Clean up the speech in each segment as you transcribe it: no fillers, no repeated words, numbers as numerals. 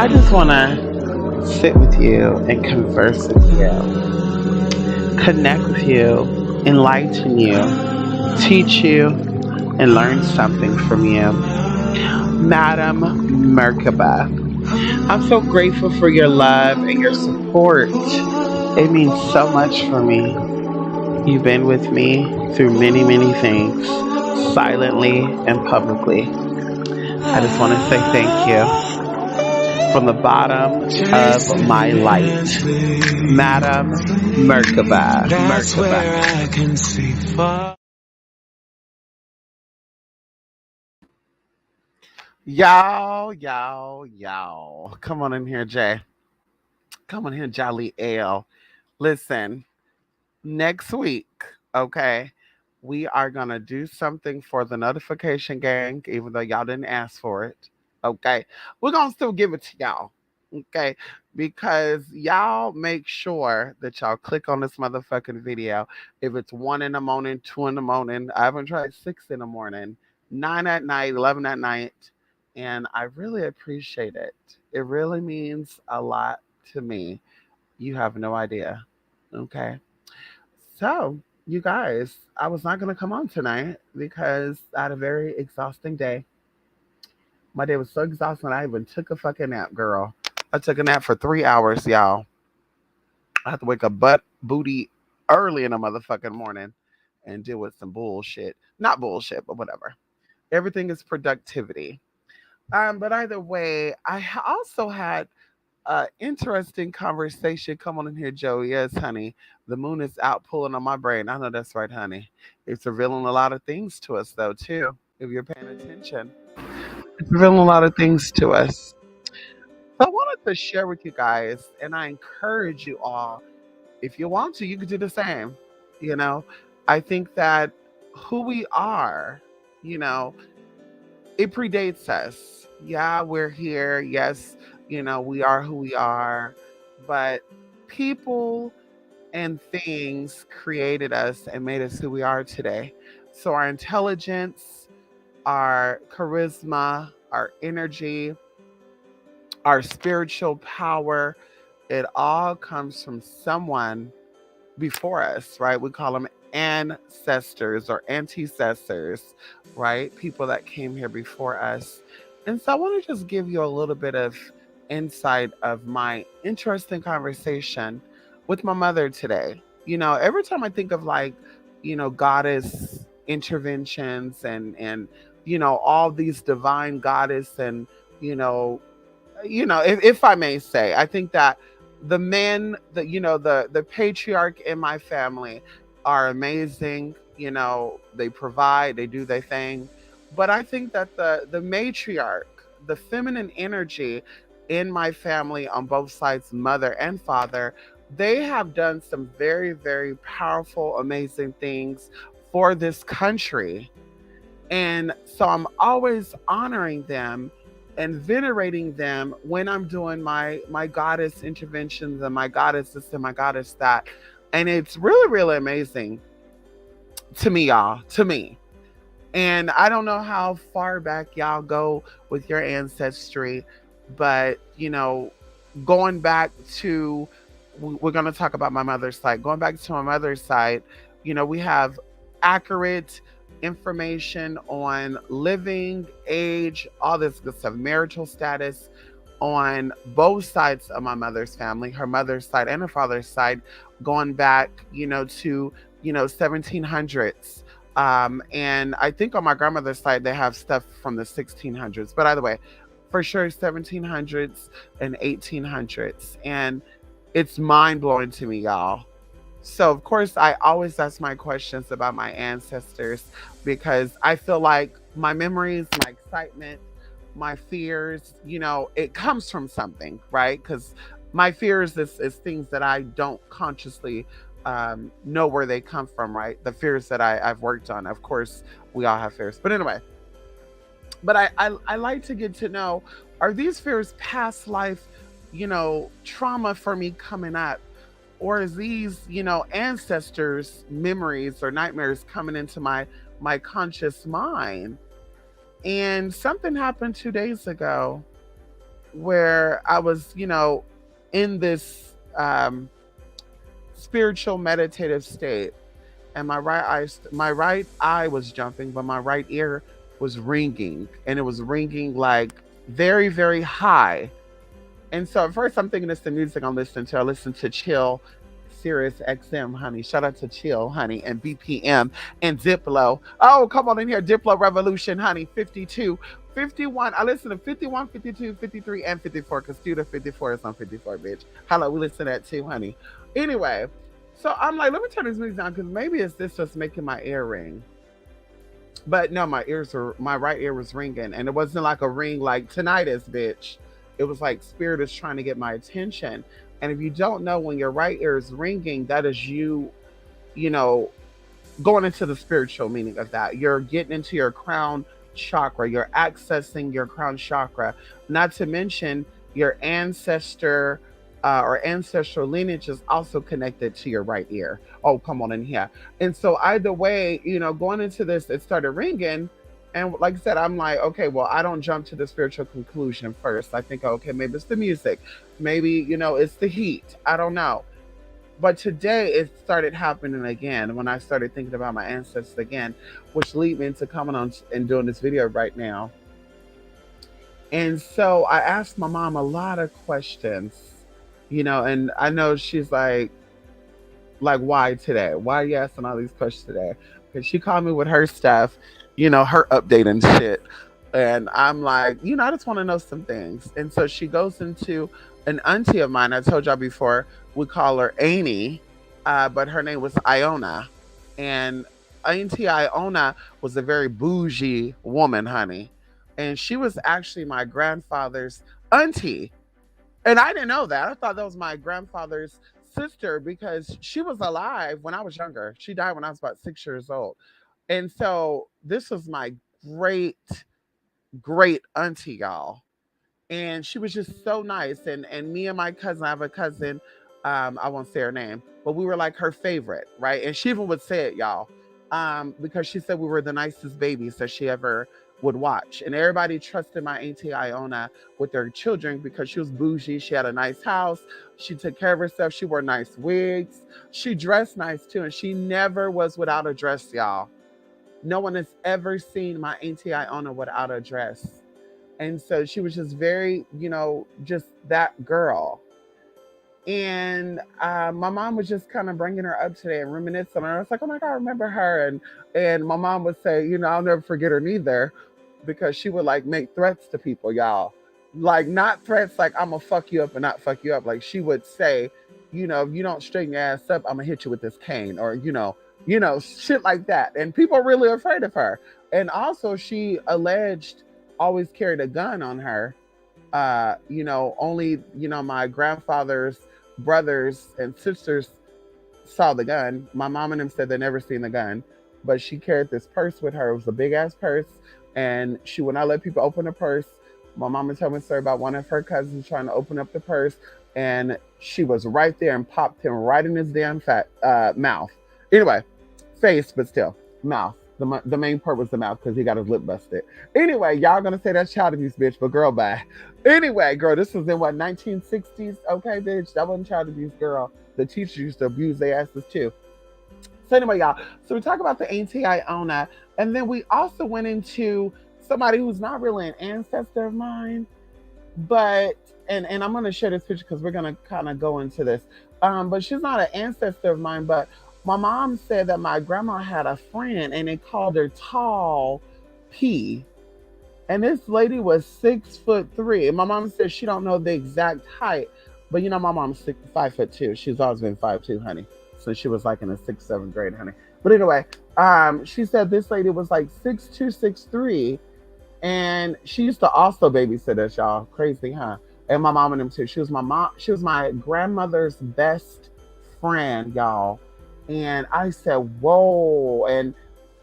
I just want to sit with you and converse with you, connect with you, enlighten you, teach you, and learn something from you. Madam Merkaba, I'm so grateful for your love and your support. It means so much for me. You've been with me through many, many things, silently and publicly. I just want to say thank you from the bottom of my light. Madam Merkaba. Y'all. Come on in here, Jay. Come on here, Jolly Ale. Listen, next week, okay, we are going to do something for the notification gang, even though y'all didn't ask for it. Okay. We're going to still give it to y'all. Okay. Because y'all make sure that y'all click on this motherfucking video. If it's 1 in the morning, 2 in the morning, I haven't tried 6 in the morning, 9 at night, 11 at night. And I really appreciate it. It really means a lot to me. You have no idea. Okay. So, you guys, I was not going to come on tonight because I had a very exhausting day. My day was so exhausting, I even took a fucking nap, girl. I took a nap for 3 hours, y'all. I had to wake up butt booty early in the motherfucking morning and deal with some bullshit. Not bullshit, but whatever. Everything is productivity. But either way, also had interesting conversation. Come on in here, Joe. Yes, honey. The moon is out pulling on my brain. I know that's right, honey. It's revealing a lot of things to us, though, too, if you're paying attention. It's revealing a lot of things to us. So I wanted to share with you guys, and I encourage you all, if you want to, you could do the same. You know, I think that who we are, you know, it predates us. Yeah, we're here. Yes, we are who we are. But people and things created us and made us who we are today. So our intelligence, our charisma, our energy, our spiritual power, it all comes from someone before us, right? We call them ancestors or antecessors, right? People that came here before us. And so I want to just give you a little bit of insight of my interesting conversation with my mother today. Every time I think of like, goddess interventions and all these divine goddess and you know if I may say, I think that the men, the patriarch in my family are amazing. They provide, they do their thing. But I think that the matriarch, the feminine energy in my family on both sides, mother and father, they have done some very, very powerful, amazing things for this country. And so I'm always honoring them and venerating them when I'm doing my goddess interventions and my goddess this and my goddess that. And it's really, really amazing to me, y'all. To me. And I don't know how far back y'all go with your ancestry, but going back to we're going to talk about my mother's side. Going back to my mother's side, we have accurate information on living age, all this good stuff, marital status on both sides of my mother's family, her mother's side and her father's side, going back, to 1700s. And I think on my grandmother's side they have stuff from the 1600s. But either way, for sure 1700s and 1800s. And it's mind blowing to me, y'all. So, of course, I always ask my questions about my ancestors because I feel like my memories, my excitement, my fears, it comes from something, right? Because my fears is things that I don't consciously know where they come from, right? The fears that I've worked on. Of course, we all have fears. But anyway, but I like to get to know, are these fears past life, trauma for me coming up? Or is these ancestors memories or nightmares coming into my conscious mind? And something happened 2 days ago where I was, in this spiritual meditative state, and my right eye was jumping, but my right ear was ringing, and it was ringing like very, very high. And so at first I'm thinking it's the music I'm listening to. I listen to Chill, Sirius XM, honey. Shout out to Chill, honey, and BPM and Diplo. Oh, come on in here. Diplo Revolution, honey. 52, 51. I listen to 51, 52, 53, and 54 because Studio 54 is on 54, bitch. Hello, we listen to that too, honey. Anyway, so I'm like, let me turn this music down because maybe it's this just making my ear ring. But no, my right ear was ringing, and it wasn't like a ring like tinnitus, bitch. It was like spirit is trying to get my attention. And if you don't know, when your right ear is ringing, that is you, you know, going into the spiritual meaning of that. You're getting into your crown chakra. You're accessing your crown chakra. Not to mention your ancestor or ancestral lineage is also connected to your right ear. Oh, come on in here. And so either way, going into this, it started ringing. And like I said, I'm like, okay, well, I don't jump to the spiritual conclusion first. I think, okay, maybe it's the music. Maybe, it's the heat. I don't know. But today it started happening again when I started thinking about my ancestors again, which lead me into coming on and doing this video right now. And so I asked my mom a lot of questions, and I know she's like, why today? Why are you asking all these questions today? Because she called me with her stuff, her updating shit. And I'm like, I just want to know some things. And so she goes into an auntie of mine. I told y'all before, we call her Amy, but her name was Iona. And Auntie Iona was a very bougie woman, honey. And she was actually my grandfather's auntie. And I didn't know that. I thought that was my grandfather's sister because she was alive when I was younger. She died when I was about 6 years old. And so this was my great, great auntie, y'all. And she was just so nice. And me and my cousin, I have a cousin, I won't say her name, but we were like her favorite, right? And she even would say it, y'all, because she said we were the nicest babies that she ever would watch. And everybody trusted my auntie Iona with their children because she was bougie. She had a nice house. She took care of herself. She wore nice wigs. She dressed nice too. And she never was without a dress, y'all. No one has ever seen my auntie Iona without a dress. And so she was just very, just that girl. And my mom was just kind of bringing her up today and reminiscing. And I was like, oh my God, I remember her. And my mom would say, I'll never forget her neither, because she would like make threats to people, y'all. Like not threats like I'm gonna fuck you up and not fuck you up. Like she would say, if you don't straighten your ass up, I'm gonna hit you with this cane, or shit like that. And people are really afraid of her. And also she alleged always carried a gun on her. Only, my grandfather's brothers and sisters saw the gun. My mom and them said they never seen the gun, but she carried this purse with her. It was a big ass purse, and she would not let people open the purse. My mama told me a story about one of her cousins trying to open up the purse, and she was right there and popped him right in his damn fat mouth. Anyway, face, but still mouth. The main part was the mouth because he got his lip busted. Anyway, y'all gonna say that's child abuse, bitch, but girl, bye. Anyway, girl, this was in what, 1960s? Okay, bitch, that wasn't child abuse, girl. The teachers used to abuse their asses too. So anyway, y'all. So we talk about the Auntie Iona, and then we also went into somebody who's not really an ancestor of mine, but and I'm gonna share this picture because we're gonna kind of go into this. But she's not an ancestor of mine, but my mom said that my grandma had a friend and they called her Tall P. And this lady was 6'3". And my mom said she don't know the exact height, but my mom's 5'2". She's always been 5'2", honey. So she was like in the sixth, seventh grade, honey. But anyway, she said this lady was like 6'2", 6'3", and she used to also babysit us, y'all. Crazy, huh? And my mom and them too. She was my mom. She was my grandmother's best friend, y'all. And I said, whoa. And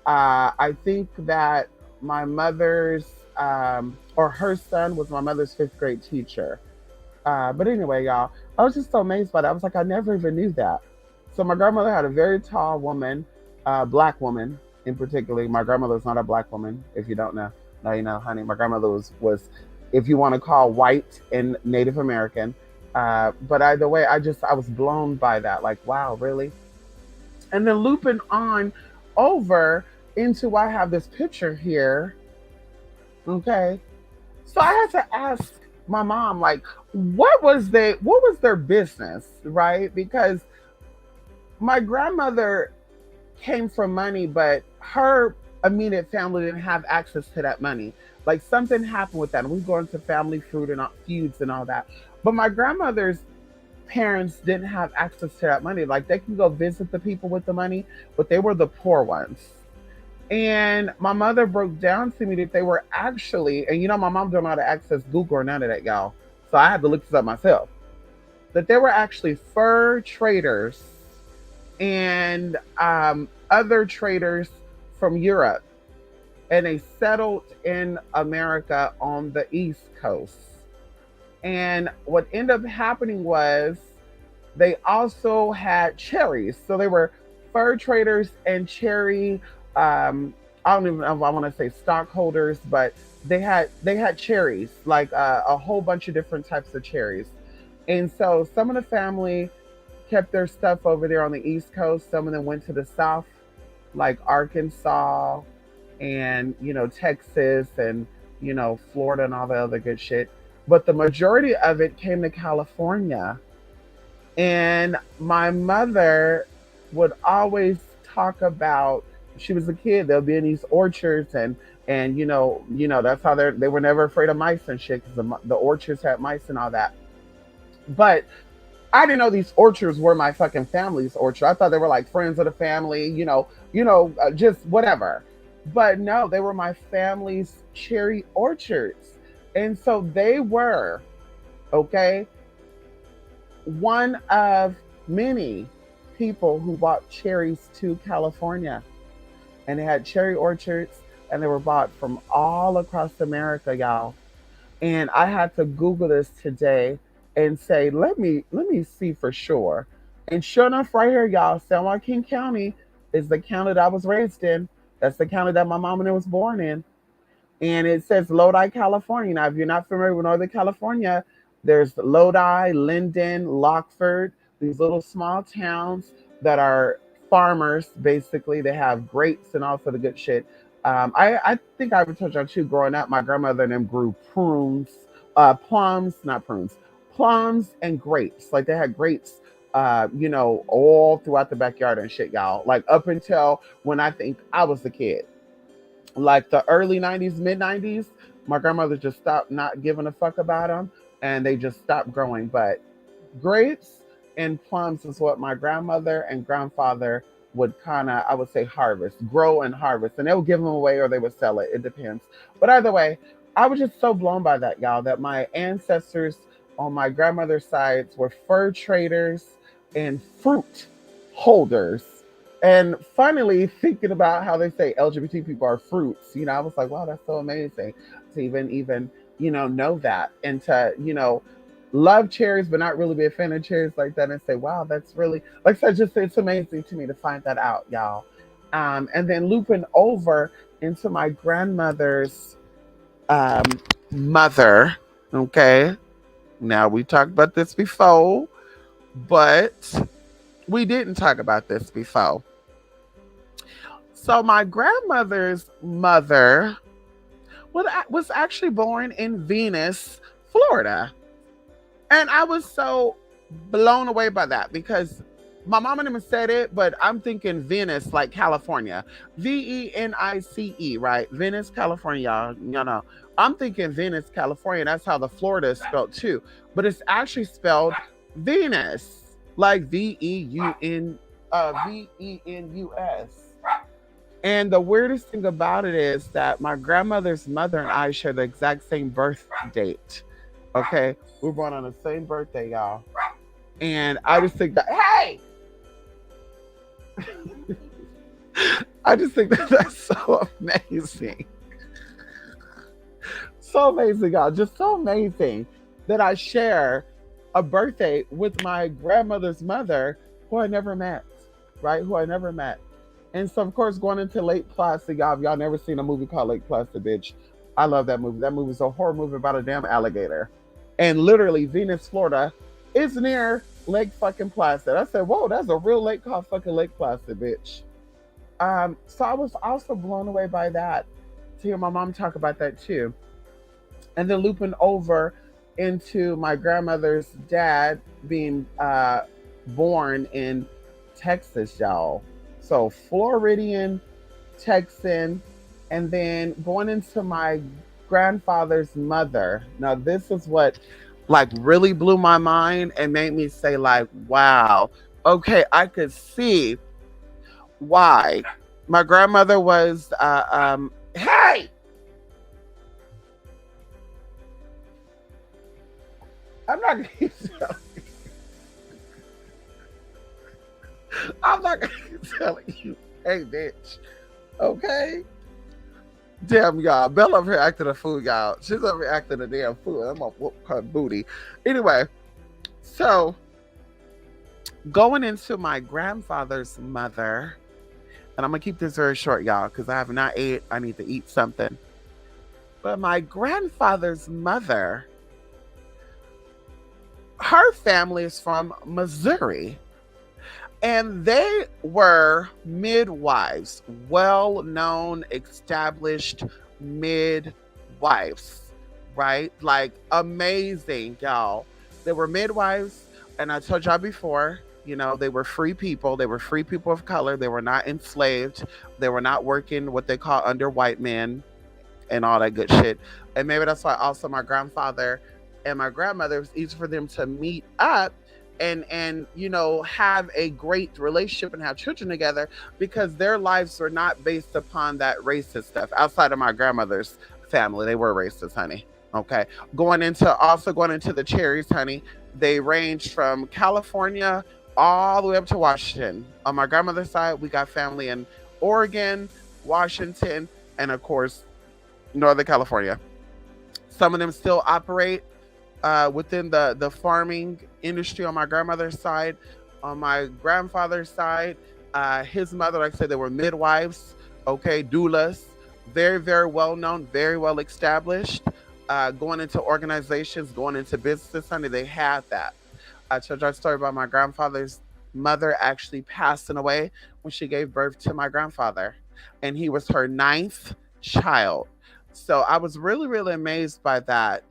I think that my mother's or her son was my mother's fifth grade teacher. But anyway, y'all, I was just so amazed by that. I was like, I never even knew that. So my grandmother had a very tall woman, black woman in particular. My grandmother was not a black woman, if you don't know. Now you know, honey. My grandmother was if you want to call white and Native American. But either way, I was blown by that. Like, wow, really? And then looping on over into, I have this picture here. Okay. So I had to ask my mom, like, what was their business, right? Because my grandmother came from money, but her immediate family didn't have access to that money. Like something happened with that. And we go into family fruit and feuds and all that. But my grandmother's parents didn't have access to that money. Like they can go visit the people with the money, but they were the poor ones. And my mother broke down to me that they were actually, and my mom don't know how to access Google or none of that, y'all. So I had to look this up myself. That they were actually fur traders and other traders from Europe, and they settled in America on the East Coast. And what ended up happening was they also had cherries. So they were fur traders and cherry. I don't even know if I want to say stockholders, but they had cherries, like a whole bunch of different types of cherries. And so some of the family kept their stuff over there on the East Coast. Some of them went to the South, like Arkansas and, Texas and, Florida and all the other good shit. But the majority of it came to California. And my mother would always talk about, she was a kid, they'll be in these orchards and that's how they were never afraid of mice and shit because the orchards had mice and all that. But I didn't know these orchards were my fucking family's orchard. I thought they were like friends of the family, just whatever. But no, they were my family's cherry orchards. And so they were, okay, one of many people who bought cherries to California. And they had cherry orchards and they were bought from all across America, y'all. And I had to Google this today and say, let me see for sure. And sure enough, right here, y'all, San Joaquin County is the county that I was raised in. That's the county that my mom and I was born in. And it says Lodi, California. Now, if you're not familiar with Northern California, there's Lodi, Linden, Lockford, these little small towns that are farmers, basically. They have grapes and all sort of good shit. I think I ever told y'all too, growing up, my grandmother and them grew prunes, plums, not prunes, plums and grapes. Like they had grapes, all throughout the backyard and shit, y'all. Like up until when I think I was a kid, like the early 90s, mid 90s, my grandmother just stopped not giving a fuck about them and they just stopped growing. But grapes and plums is what my grandmother and grandfather would kind of, I would say, harvest, grow and harvest. And they would give them away or they would sell it. It depends. But either way, I was just so blown by that, y'all, that my ancestors on my grandmother's sides were fur traders and fruit holders. And funnily, thinking about how they say LGBT people are fruits, I was like, wow, that's so amazing to even know that and to love cherries, but not really be a fan of cherries like that, and say, wow, that's really, like I said, just it's amazing to me to find that out, y'all. And then looping over into my grandmother's um, mother. Okay, now we talked about this before, but we didn't talk about this before. So my grandmother's mother was actually born in Venice, Florida. And I was so blown away by that because my mom and them said it, but I'm thinking Venice, like California. Venice, right? Venice, California, y'all. I'm thinking Venice, California. That's how the Florida is spelled too. But it's actually spelled Venus, like Venus. And the weirdest thing about it is that my grandmother's mother and I share the exact same birth date. Okay, we were born on the same birthday, y'all. And I just think that, hey, I just think that that's so amazing. So amazing, y'all. Just so amazing that I share a birthday with my grandmother's mother who I never met, right? Who I never met. And so, of course, going into Lake Placid, y'all, if y'all never seen a movie called Lake Placid, bitch, I love that movie. That movie is a horror movie about a damn alligator. And literally, Venus, Florida is near Lake fucking Placid. I said, whoa, that's a real lake called fucking Lake Placid, bitch. So I was also blown away by that to hear my mom talk about that too. And then looping over into my grandmother's dad being born in Texas, y'all. So Floridian, Texan, and then going into my grandfather's mother. Now, this is what like really blew my mind and made me say, like, wow, okay, I could see why. My grandmother was, hey, I'm not gonna keep telling, I'm not gonna keep telling you, hey, bitch, okay? Damn, y'all. Belle over here acting a fool, y'all. She's over here acting a damn fool. I'm gonna whoop her booty. Anyway, so going into my grandfather's mother, and I'm gonna keep this very short, y'all, because I have not ate. I need to eat something. But my grandfather's mother, her family is from Missouri. And they were midwives, well known, established midwives, right? Like amazing, y'all. They were midwives. And I told y'all before, you know, they were free people. They were free people of color. They were not enslaved. They were not working what they call under white men and all that good shit. And maybe that's why also my grandfather and my grandmother, it was easy for them to meet up and you know have a great relationship and have children together because their lives were not based upon that racist stuff. Outside of my grandmother's family, they were racist, honey. Okay. Going into the cherries, honey, they ranged from California all the way up to Washington. On my grandmother's side, we got family in Oregon, Washington, and of course Northern California. Some of them still operate within the farming industry on my grandmother's side. On my grandfather's side, his mother, like I said, they were midwives, okay, doulas, very, very well known, very well established. Going into organizations, going into businesses, honey, they had that. I told you a story about my grandfather's mother actually passing away when she gave birth to my grandfather, and he was her ninth child. So I was really, really amazed by that.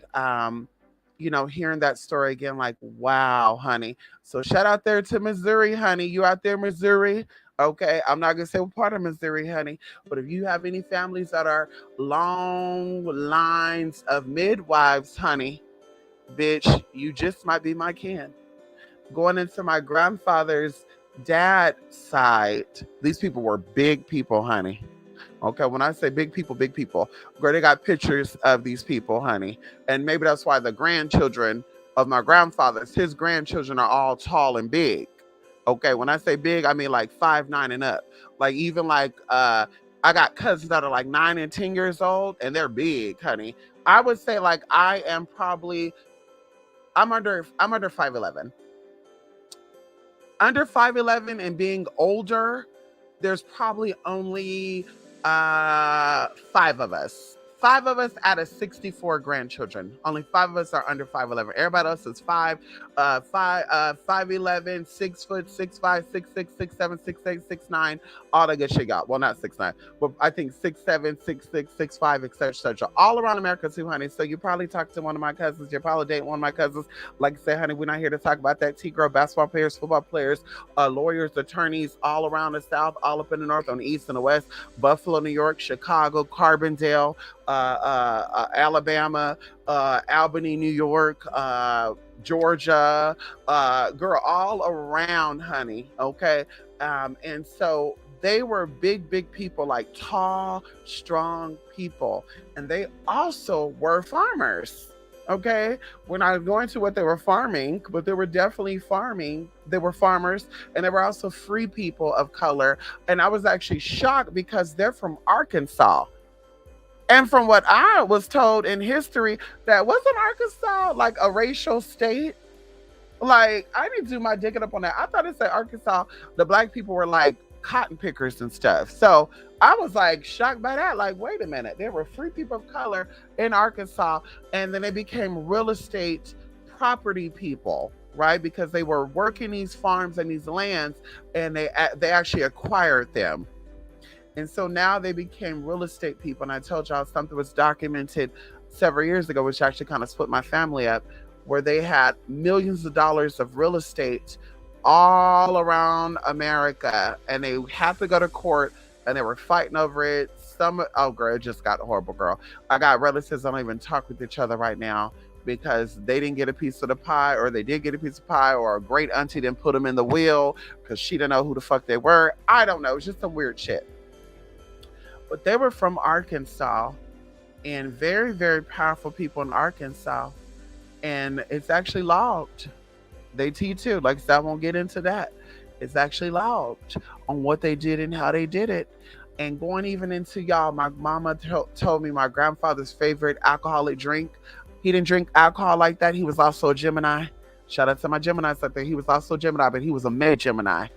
You know, hearing that story again, like, wow, honey. So shout out there to Missouri, honey. You out there, Missouri? Okay, I'm not gonna say what part of Missouri, honey, but if you have any families that are long lines of midwives, honey, bitch, you just might be my kin. Going into my grandfather's dad side, these people were big people, honey. Okay, when I say big people, girl, they got pictures of these people, honey. And maybe that's why the grandchildren of my grandfather's, his grandchildren are all tall and big. Okay, when I say big, I mean like 5'9" and up. Like even like I got cousins that are like 9 and 10 years old and they're big, honey. I would say like I am probably I'm under 5'11". Under 5'11" and being older, there's probably only five of us. Five of us out of 64 grandchildren. Only five of us are under 5'11". Everybody else is 5'11", 6 foot, 6'5", 6'6", 6'7", 6'8", 6'9", all that good shit got. Well, not 6'9", but I think 6'7", 6'6", 6'5", etc., etc. All around America too, honey. So you probably talked to one of my cousins. You're probably dating one of my cousins. Like I said, honey, we're not here to talk about that. T-girl, basketball players, football players, lawyers, attorneys, all around the South, all up in the North, on the East and the West, Buffalo, New York, Chicago, Carbondale, Alabama, Albany, New York, Georgia, girl, all around, honey. Okay. And so they were big people, like tall, strong people. And they also were farmers. Okay. We're not going to what they were farming, but they were definitely farming. They were farmers and they were also free people of color. And I was actually shocked because they're from Arkansas. And from what I was told in history, that wasn't Arkansas like a racial state. Like I need to do my digging up on that. I thought it said Arkansas. The black people were like cotton pickers and stuff. So I was like shocked by that. Like, wait a minute, there were free people of color in Arkansas, and then they became real estate property people, right? Because they were working these farms and these lands, and they actually acquired them. And so now they became real estate people. And I told y'all something was documented several years ago, which actually kind of split my family up, where they had millions of dollars of real estate all around America. And they had to go to court and they were fighting over it. Oh, girl, it just got horrible, girl. I got relatives that don't even talk with each other right now because they didn't get a piece of the pie, or they did get a piece of pie, or a great auntie didn't put them in the will because she didn't know who the fuck they were. I don't know. It's just some weird shit. But they were from Arkansas, and very, very powerful people in Arkansas. And it's actually logged. They T2. Like I said, I won't get into that. It's actually logged on what they did and how they did it. And going even into y'all, my mama told me my grandfather's favorite alcoholic drink. He didn't drink alcohol like that. He was also a Gemini. Shout out to my Geminis out there. He was also a Gemini, but he was a mid Gemini.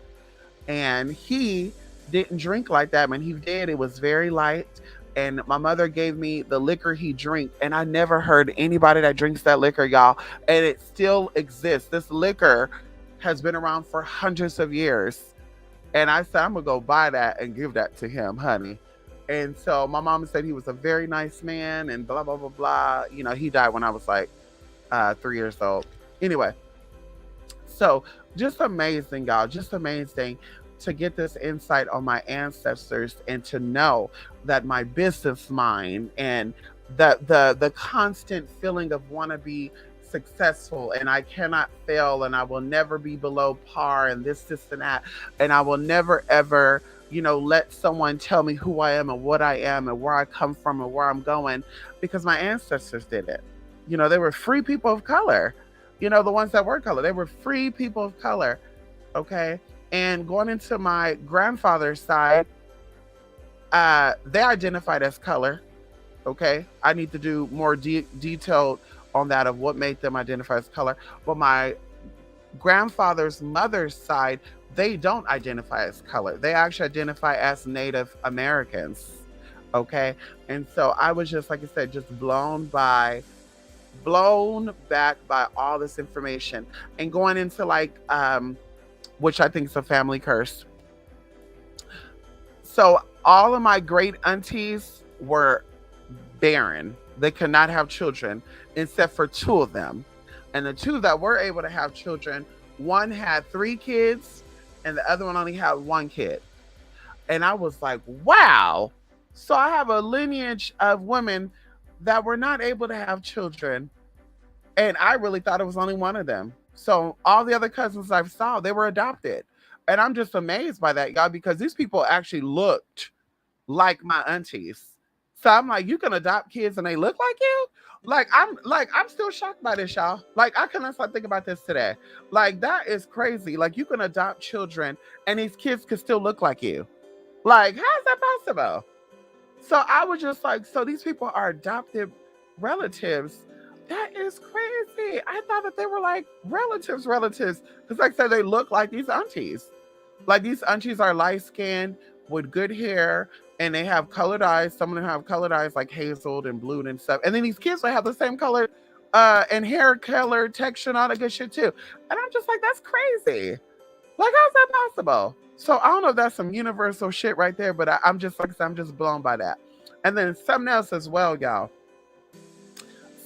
And he didn't drink like that. When he did, it was very light. And my mother gave me the liquor he drank, and I never heard anybody that drinks that liquor, y'all. And it still exists. This liquor has been around for hundreds of years. And I said, I'm gonna go buy that and give that to him, honey. And so my mom said he was a very nice man and blah, blah, blah, blah. You know, he died when I was like 3 years old. Anyway, so just amazing, y'all. Just amazing to get this insight on my ancestors and to know that my business mind and the constant feeling of want to be successful and I cannot fail and I will never be below par and this and that, and I will never ever, you know, let someone tell me who I am and what I am and where I come from and where I'm going, because my ancestors did it. You know, they were free people of color. You know, the ones that were color, they were free people of color. Okay. And going into my grandfather's side, they identified as color. Okay. I need to do more detailed on that of what made them identify as color. But my grandfather's mother's side, they don't identify as color. They actually identify as Native Americans. Okay. And so I was just, like I said, just blown back by all this information and going into like, which I think is a family curse. So all of my great aunties were barren. They could not have children except for two of them. And the two that were able to have children, one had 3 kids and the other one only had 1 kid. And I was like, wow. So I have a lineage of women that were not able to have children. And I really thought it was only one of them. So all the other cousins I saw, they were adopted. And I'm just amazed by that, y'all, because these people actually looked like my aunties. So I'm like, you can adopt kids and they look like you? I'm still shocked by this, y'all. Like, I couldn't stop thinking about this today. Like, that is crazy. Like, you can adopt children and these kids could still look like you. Like, how is that possible? So I was just like, so these people are adopted relatives. That is crazy. I thought that they were like relatives. Because like I said, they look like these aunties. Like these aunties are light skinned with good hair and they have colored eyes. Some of them have colored eyes like hazel and blue and stuff. And then these kids will have the same color and hair color, texture, and all that good shit too. And I'm just like, that's crazy. Like, how's that possible? So I don't know if that's some universal shit right there, but I'm just like I said, I'm just blown by that. And then something else as well, y'all.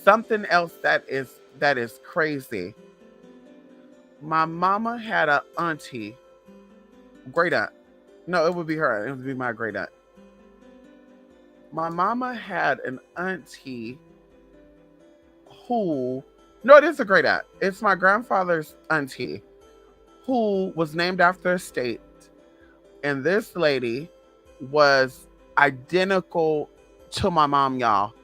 Something else that is crazy. My mama had an auntie, great aunt. No, it would be her. It would be my great aunt. My mama had an auntie who, no, it is a great aunt. It's my grandfather's auntie who was named after a state. And this lady was identical to my mom, y'all.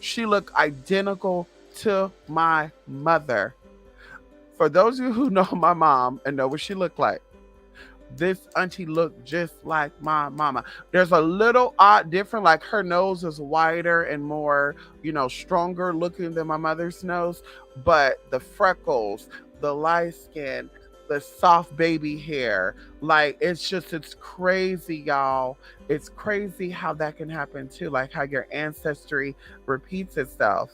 She looked identical to my mother. For those of you who know my mom and know what she looked like, this auntie looked just like my mama. There's a little odd different, like her nose is wider and more, stronger looking than my mother's nose. But the freckles, the light skin, the soft baby hair. Like it's crazy, y'all. It's crazy how that can happen too. Like how your ancestry repeats itself.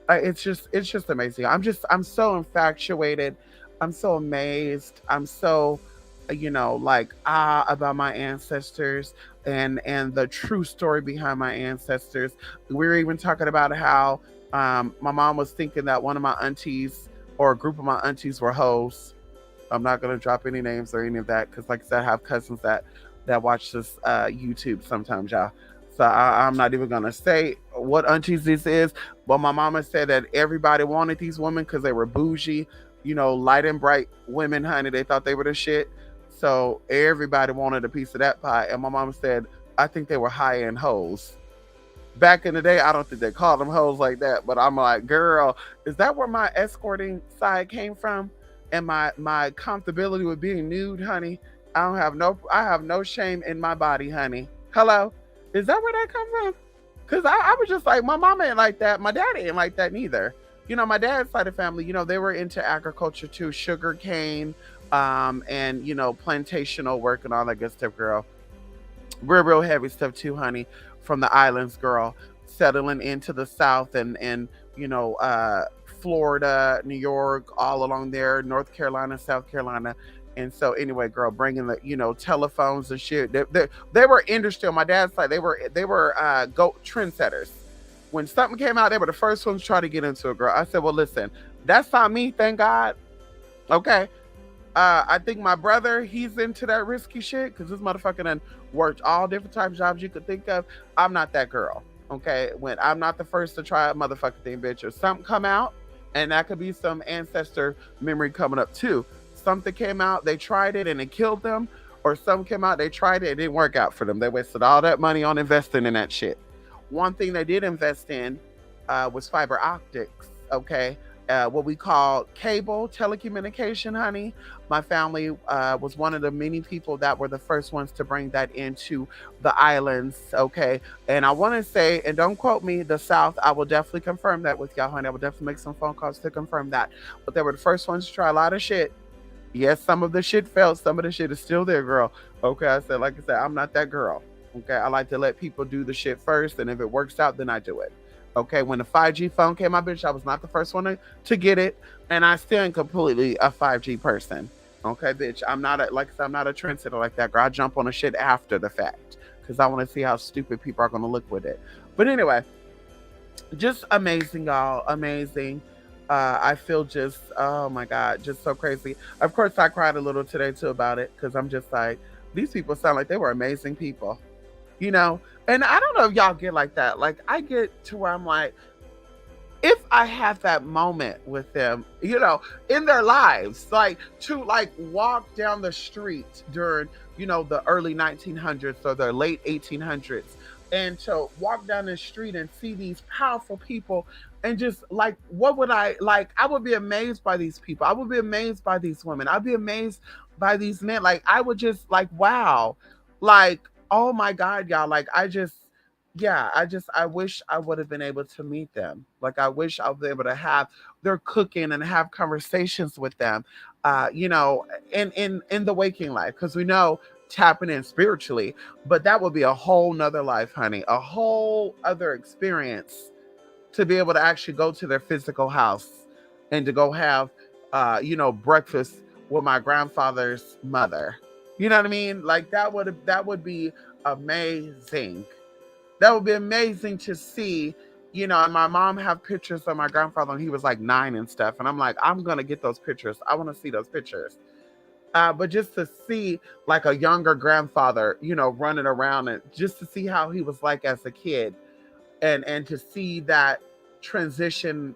It's just amazing. I'm so infatuated. I'm so amazed. I'm so like about my ancestors and the true story behind my ancestors. We were even talking about how my mom was thinking that one of my aunties or a group of my aunties were hoes. I'm not gonna drop any names or any of that because, like I said, I have cousins that watch this YouTube sometimes, y'all. So I'm not even gonna say what aunties this is. But my mama said that everybody wanted these women because they were bougie, light and bright women, honey. They thought they were the shit. So everybody wanted a piece of that pie. And my mama said, I think they were high end hoes. Back in the day, I don't think they called them hoes like that, but I'm like, girl, is that where my escorting side came from? And my comfortability with being nude, honey? I have no shame in my body, honey. Hello, is that where that come from? Cause I was just like, my mama ain't like that, my dad ain't like that neither. My dad's side of family, they were into agriculture too, sugar cane, and plantational work and all that good stuff, girl. Real heavy stuff too, honey, from the islands, girl, settling into the south and you know uh Florida, New York, all along there, North Carolina, South Carolina. And so anyway, girl, bringing the telephones and shit. They were industrial. My dad's side, they were go trendsetters. When something came out, they were the first ones to try to get into it, girl. I said, well, listen, that's not me, thank God. Okay. I think my brother, he's into that risky shit because this motherfucker done worked all different types of jobs you could think of. I'm not that girl. Okay. When I'm not the first to try a motherfucking thing, bitch, or something come out, and that could be some ancestor memory coming up too. Something came out, they tried it and it killed them, or something came out, they tried it, it didn't work out for them. They wasted all that money on investing in that shit. One thing they did invest in was fiber optics. Okay, what we call cable telecommunication, honey. My family was one of the many people that were the first ones to bring that into the islands. Okay, and I want to say, and don't quote me, the South. I will definitely confirm that with y'all, honey. I will definitely make some phone calls to confirm that. But they were the first ones to try a lot of shit. Yes, some of the shit failed. Some of the shit is still there, girl. Okay, like I said, I'm not that girl. Okay, I like to let people do the shit first, and if it works out, then I do it. Okay, when the 5G phone came out, bitch, I was not the first one to get it, and I still am completely a 5G person. Okay, bitch, I'm not like I said, I'm not a trendsetter like that, girl. I jump on the shit after the fact because I want to see how stupid people are gonna look with it. But anyway, just amazing, y'all. Amazing. I feel just, oh my God, just so crazy. Of course, I cried a little today too about it because I'm just like, these people sound like they were amazing people, you know? And I don't know if y'all get like that. Like, I get to where I'm like, if I have that moment with them, in their lives, like to like walk down the street during, the early 1900s or the late 1800s, and to walk down the street and see these powerful people and just like, what would I like? I would be amazed by these people. I would be amazed by these women. I'd be amazed by these men. Like, I would just like, wow, like, oh my God, y'all. Like, yeah, I wish I would have been able to meet them. Like, I wish I was able to have their cooking and have conversations with them, in the waking life, because we know tapping in spiritually, but that would be a whole nother life, honey, a whole other experience to be able to actually go to their physical house and to go have, breakfast with my grandfather's mother. You know what I mean? Like, that would be amazing. That would be amazing to see. And my mom have pictures of my grandfather when he was like 9 and stuff. And I'm like, I'm gonna get those pictures. I want to see those pictures. But just to see like a younger grandfather, running around, and just to see how he was like as a kid, and to see that transition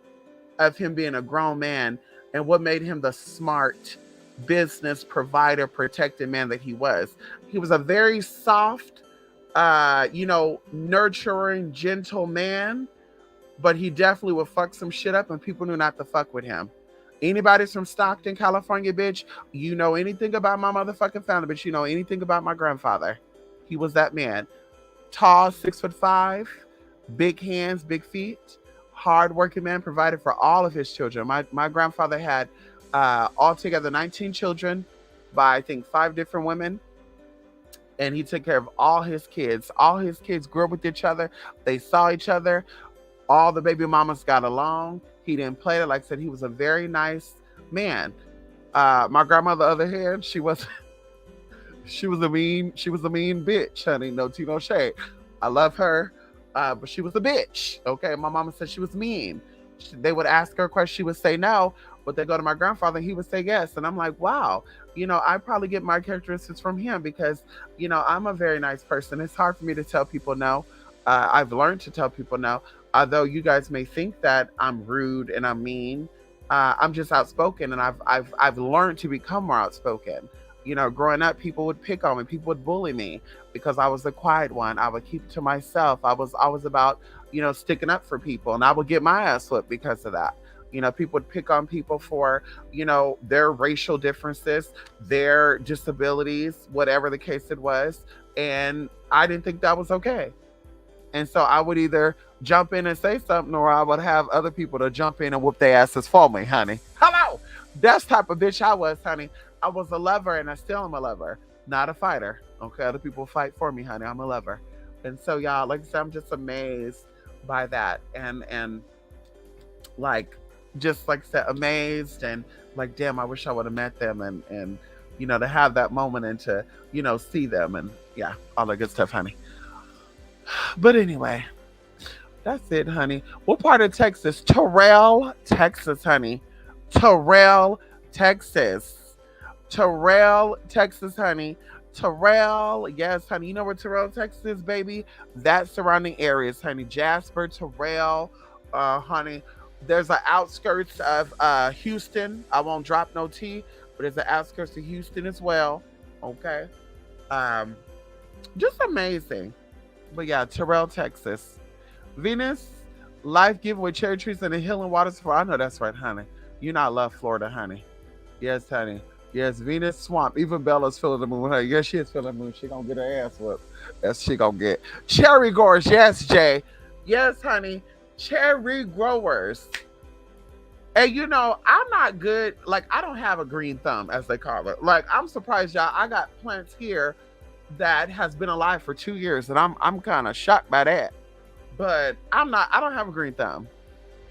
of him being a grown man and what made him the smart business provider, protected man that he was. He was a very soft, nurturing, gentle man, but he definitely would fuck some shit up and people knew not to fuck with him. Anybody's from Stockton, California, bitch, you know anything about my motherfucking family, bitch, you know anything about my grandfather. He was that man. Tall, 6'5", big hands, big feet, hard working man, provided for all of his children. My grandfather had Altogether 19 children by I think 5 different women, and he took care of all his kids. All his kids grew up with each other. They saw each other. All the baby mamas got along. He didn't play it. Like I said, he was a very nice man. My grandmother, on the other hand, she was a mean bitch, honey. No tea, no shade. I love her, but she was a bitch. Okay, my mama said she was mean. They would ask her a question, she would say no, but they go to my grandfather, and he would say yes. And I'm like, wow, I probably get my characteristics from him because, I'm a very nice person. It's hard for me to tell people no. I've learned to tell people no. Although you guys may think that I'm rude and I'm mean, I'm just outspoken, and I've learned to become more outspoken. Growing up, people would pick on me, people would bully me because I was the quiet one. I would keep it to myself. I was about, sticking up for people, and I would get my ass whipped because of that. People would pick on people for, their racial differences, their disabilities, whatever the case it was. And I didn't think that was okay. And so I would either jump in and say something, or I would have other people to jump in and whoop their asses for me, honey. Hello. That's the type of bitch I was, honey. I was a lover, and I still am a lover, not a fighter. Okay, other people fight for me, honey. I'm a lover. And so y'all, like I said, I'm just amazed by that. And like, just like I said, amazed, and like, damn, I wish I would have met them, and to have that moment, and to, see them, and yeah, all that good stuff, honey. But anyway, that's it, honey. What part of Texas? Terrell, Texas, honey. Terrell, Texas. Terrell, Texas, honey. Terrell, yes, honey. You know where Terrell, Texas is, baby? That surrounding areas, honey. Jasper, Terrell, honey. There's the outskirts of Houston. I won't drop no tea, but there's the outskirts of Houston as well. Okay. Um, just amazing. But yeah, Terrell, Texas. Venus, life given with cherry trees and the healing waters. For I know that's right, honey. You not love Florida, honey. Yes, honey. Yes, Venus Swamp. Even Bella's feeling the moon. Honey. Yes, she is feeling the moon. She gonna get her ass whooped. That's she gonna get. Cherry growers, yes, Jay. Yes, honey. Cherry growers. And I'm not good. Like, I don't have a green thumb, as they call it. Like, I'm surprised, y'all. I got plants here that has been alive for 2 years, and I'm kind of shocked by that. But I don't have a green thumb.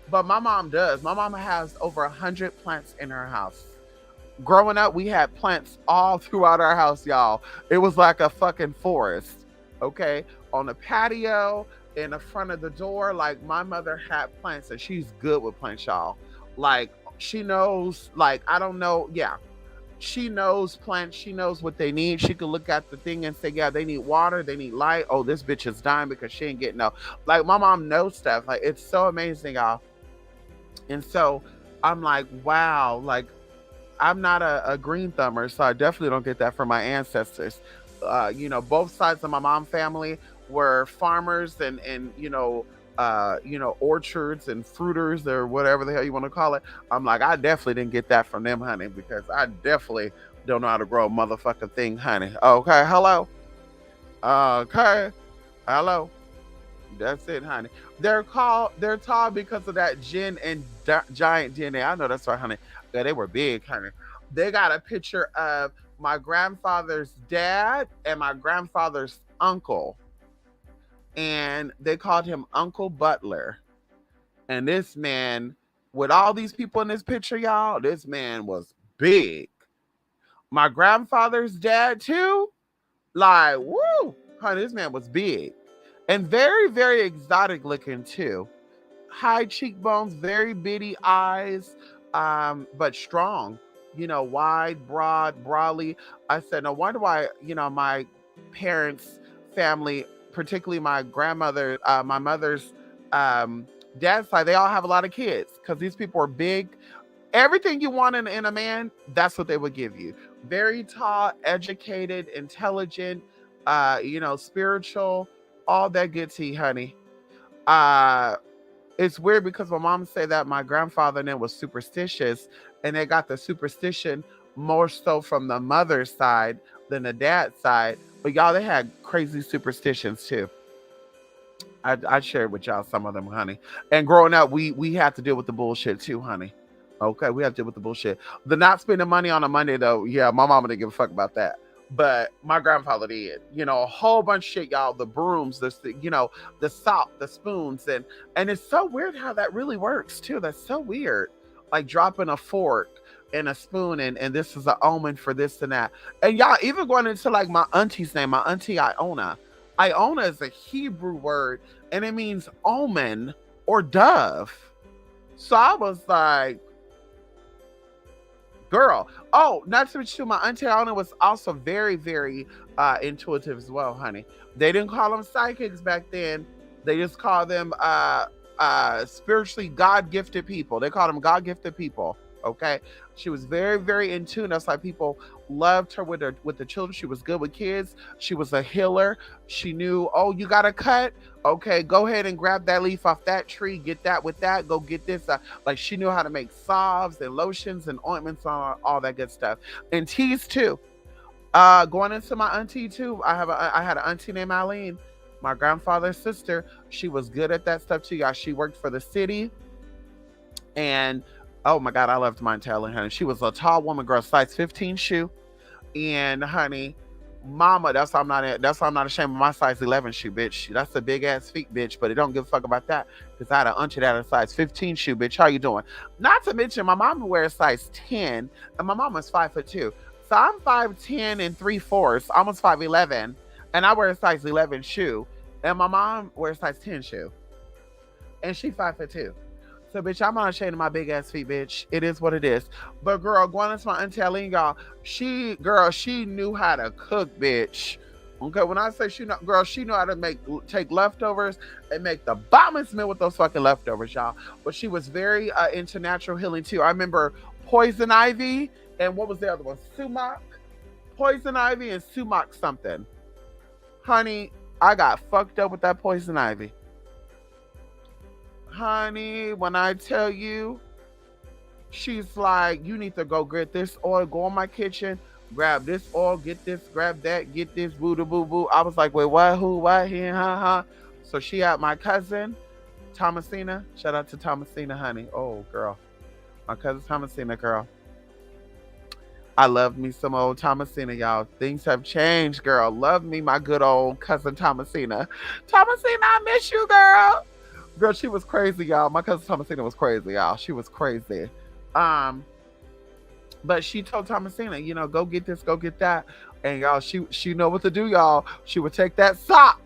But my mom does. My mama has over 100 plants in her house. Growing up, we had plants all throughout our house, y'all. It was like a fucking forest. Okay. On the patio, in the front of the door. Like, my mother had plants, and she's good with plants, y'all. Like, she knows, like, I don't know. Yeah, she knows plants. She knows what they need. She could look at the thing and say, yeah, they need water, they need light. Oh, this bitch is dying because she ain't getting no. Like, my mom knows stuff. Like, it's so amazing, y'all. And so I'm like, wow, like, I'm not a green thumber, so I definitely don't get that from my ancestors. Both sides of my mom family were farmers, and orchards and fruiters, or whatever the hell you want to call it. I'm like, I definitely didn't get that from them, honey, because I definitely don't know how to grow a motherfucking thing, honey. Okay, hello. Okay, hello. That's it, honey. They're tall because of that gin and giant DNA. I know that's right, honey. Yeah, they were big, honey. They got a picture of my grandfather's dad and my grandfather's uncle, and they called him Uncle Butler. And this man, with all these people in this picture, y'all, this man was big. My grandfather's dad too, like, woo, honey, this man was big and very, very exotic looking too. High cheekbones, very bitty eyes, but strong. Wide, broadly. I said, no wonder why my parents' family, particularly my grandmother, my mother's um, dad's side, they all have a lot of kids because these people are big. Everything you want in a man, that's what they would give you. Very tall, educated, intelligent, spiritual, all that good tea, honey. Uh, it's weird because my mom said that my grandfather then was superstitious, and they got the superstition more so from the mother's side than the dad's side. But y'all, they had crazy superstitions too. I shared with y'all some of them, honey. And growing up, we had to deal with the bullshit too, honey. Okay, we have to deal with the bullshit. The not spending money on a Monday though, yeah, my mama didn't give a fuck about that. But my grandfather did. A whole bunch of shit, y'all. The brooms, the salt, the spoons, and it's so weird how that really works too. That's so weird. Like dropping a fork and a spoon and this is an omen for this and that. And y'all, even going into like my auntie's name, my auntie Iona. Iona is a Hebrew word and it means omen or dove. So I was like, girl. Oh, not to mention my auntie Iona was also very, very intuitive as well, honey. They didn't call them psychics back then. They just called them spiritually God gifted people. They called them God gifted people. Okay. She was very, very in tune. That's why people loved her with the children. She was good with kids. She was a healer. She knew, oh, you got to cut. Okay, go ahead and grab that leaf off that tree. Get that with that. Go get this. Like she knew how to make salves and lotions and ointments and all that good stuff. And teas too. Going into my auntie too. I had an auntie named Eileen, my grandfather's sister. She was good at that stuff too, y'all. She worked for the city, and oh my god, I loved my auntie Eileen, honey. She was a tall woman, girl, size 15 shoe, and honey, mama, that's why I'm not ashamed of my size 11 shoe, bitch. That's a big ass feet, bitch. But it don't give a fuck about that because I had an auntie that had a size 15 shoe, bitch. How you doing? Not to mention my mama wears size 10, and my mama's 5'2". So I'm 5'10" and 3/4, almost 5'11", and I wear a size 11 shoe, and my mom wears size 10 shoe, and she 5'2". So, bitch, I'm not ashamed of my big ass feet, bitch. It is what it is. But, girl, going into my auntie Eileen, y'all, she knew how to cook, bitch. Okay, when I say she knew how to take leftovers and make the bombest meal with those fucking leftovers, y'all. But she was very into natural healing too. I remember poison ivy and what was the other one? Sumac, poison ivy and sumac something. Honey, I got fucked up with that poison ivy. Honey, when I tell you, she's like, you need to go get this oil, go in my kitchen, grab this oil, get this, grab that, get this, boo da boo boo. I was like, wait, what, who, what, here, huh? So she had my cousin, Thomasina. Shout out to Thomasina, honey. Oh, girl. My cousin Thomasina, girl. I love me some old Thomasina, y'all. Things have changed, girl. Love me, my good old cousin Thomasina. Thomasina, I miss you, girl. Girl, she was crazy, y'all. My cousin Thomasina was crazy, y'all. She was crazy. Um, but she told Thomasina, go get this, go get that. And y'all, she know what to do, y'all. She would take that sock.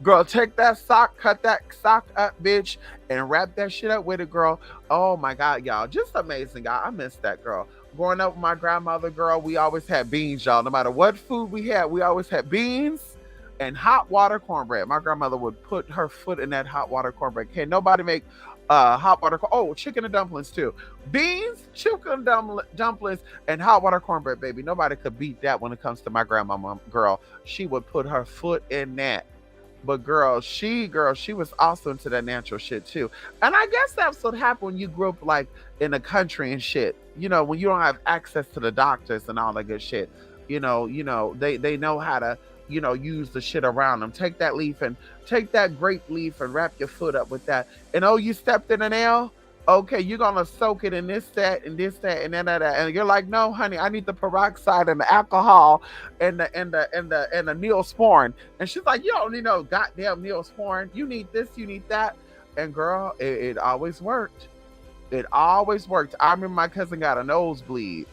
Girl, take that sock, cut that sock up, bitch, and wrap that shit up with it, girl. Oh my God, y'all. Just amazing, y'all. I miss that girl. Growing up with my grandmother, girl, we always had beans, y'all. No matter what food we had, we always had beans and hot water cornbread. My grandmother would put her foot in that hot water cornbread. Can't nobody make hot water. Oh, chicken and dumplings too. Beans, chicken dumplings, and hot water cornbread, baby. Nobody could beat that when it comes to my grandmama. Girl, she would put her foot in that. But she was also into that natural shit too. And I guess that's what happened when you grew up like in the country and shit. When you don't have access to the doctors and all that good shit. They know how to, use the shit around them. Take that leaf and take that grape leaf and wrap your foot up with that. And oh, you stepped in a nail? Okay, you're gonna soak it in this, that, and this, that, and that. And you're like, no, honey, I need the peroxide and the alcohol and the Neosporin. And she's like, you don't need no goddamn Neosporin. You need this, you need that. And girl, it always worked. It always worked. I remember my cousin got a nosebleed.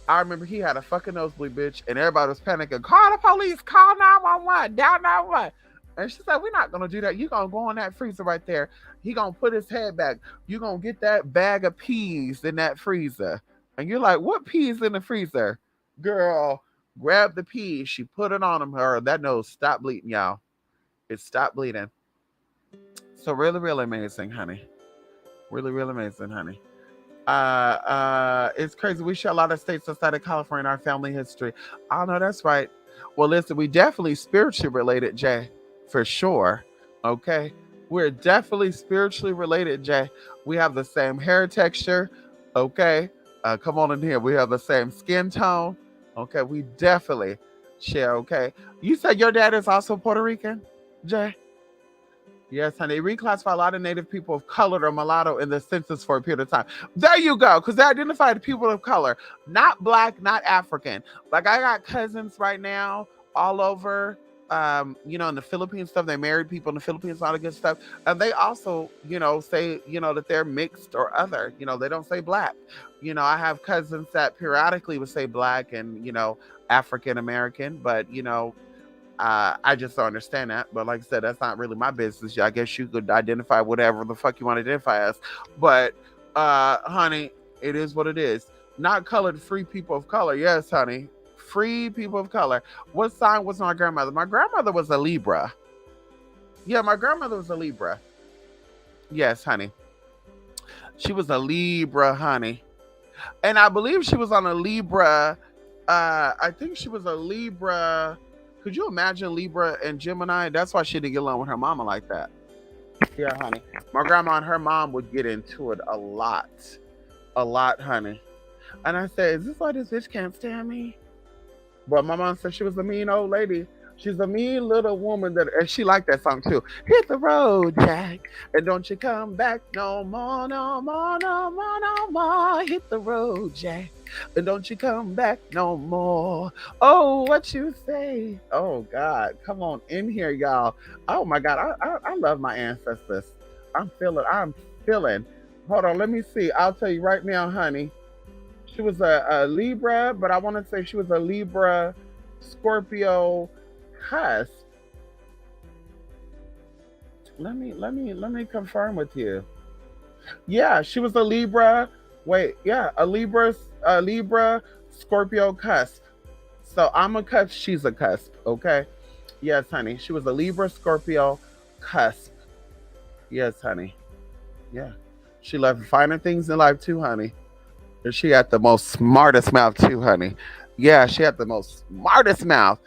I remember he had a fucking nosebleed, bitch, and everybody was panicking. Call the police, call 911, down 911. And she said, we're not going to do that. You're going to go in that freezer right there. He going to put his head back. You're going to get that bag of peas in that freezer. And you're like, what peas in the freezer? Girl, grab the peas. She put it on him. That nose stopped bleeding, y'all. It stopped bleeding. So really, really amazing, honey. Really, really amazing, honey. It's crazy. We share a lot of states outside of California in our family history. I know that's right. Well, listen, we definitely spiritually related, Jay, for sure. Okay, we're definitely spiritually related, Jay. We have the same hair texture. Okay, come on in here. We have the same skin tone. Okay, we definitely share. Okay, you said your dad is also Puerto Rican, Jay. Yes, honey. They reclassify a lot of Native people of color or mulatto in the census for a period of time. There you go, because they identified people of color, not black, not African. Like I got cousins right now all over, in the Philippines stuff. They married people in the Philippines, all the good stuff, and they also, say, that they're mixed or other. They don't say black. I have cousins that periodically would say black and African American, but I just don't understand that. But like I said, that's not really my business. I guess you could identify whatever the fuck you want to identify as. But honey, it is what it is. Not colored, free people of color. Yes, honey. Free people of color. What sign was my grandmother? My grandmother was a Libra. Yeah, my grandmother was a Libra. Yes, honey. She was a Libra, honey. And I believe she was on a Libra. I think she was a Libra. Could you imagine Libra and Gemini? That's why she didn't get along with her mama like that. Yeah, honey. My grandma and her mom would get into it a lot. A lot, honey. And I said, is this why this bitch can't stand me? But my mom said she was a mean old lady. She's a mean little woman and she liked that song too. Hit the road, Jack, and don't you come back no more, no more, no more, no more. Hit the road, Jack, and don't you come back no more. Oh, what you say? Oh God, come on in here, y'all. Oh my God, I love my ancestors. I'm feeling. Hold on, let me see. I'll tell you right now, honey. She was a Libra, but I want to say she was a Libra, Scorpio, cusp. Let me confirm with you. Yeah, she was a Libra. Wait, yeah, a Libra, Scorpio cusp. So I'm a cusp, she's a cusp, okay? Yes, honey. She was a Libra, Scorpio cusp. Yes, honey. Yeah. She loved finer things in life too, honey. And she had the most smartest mouth too, honey. Yeah, she had the most smartest mouth.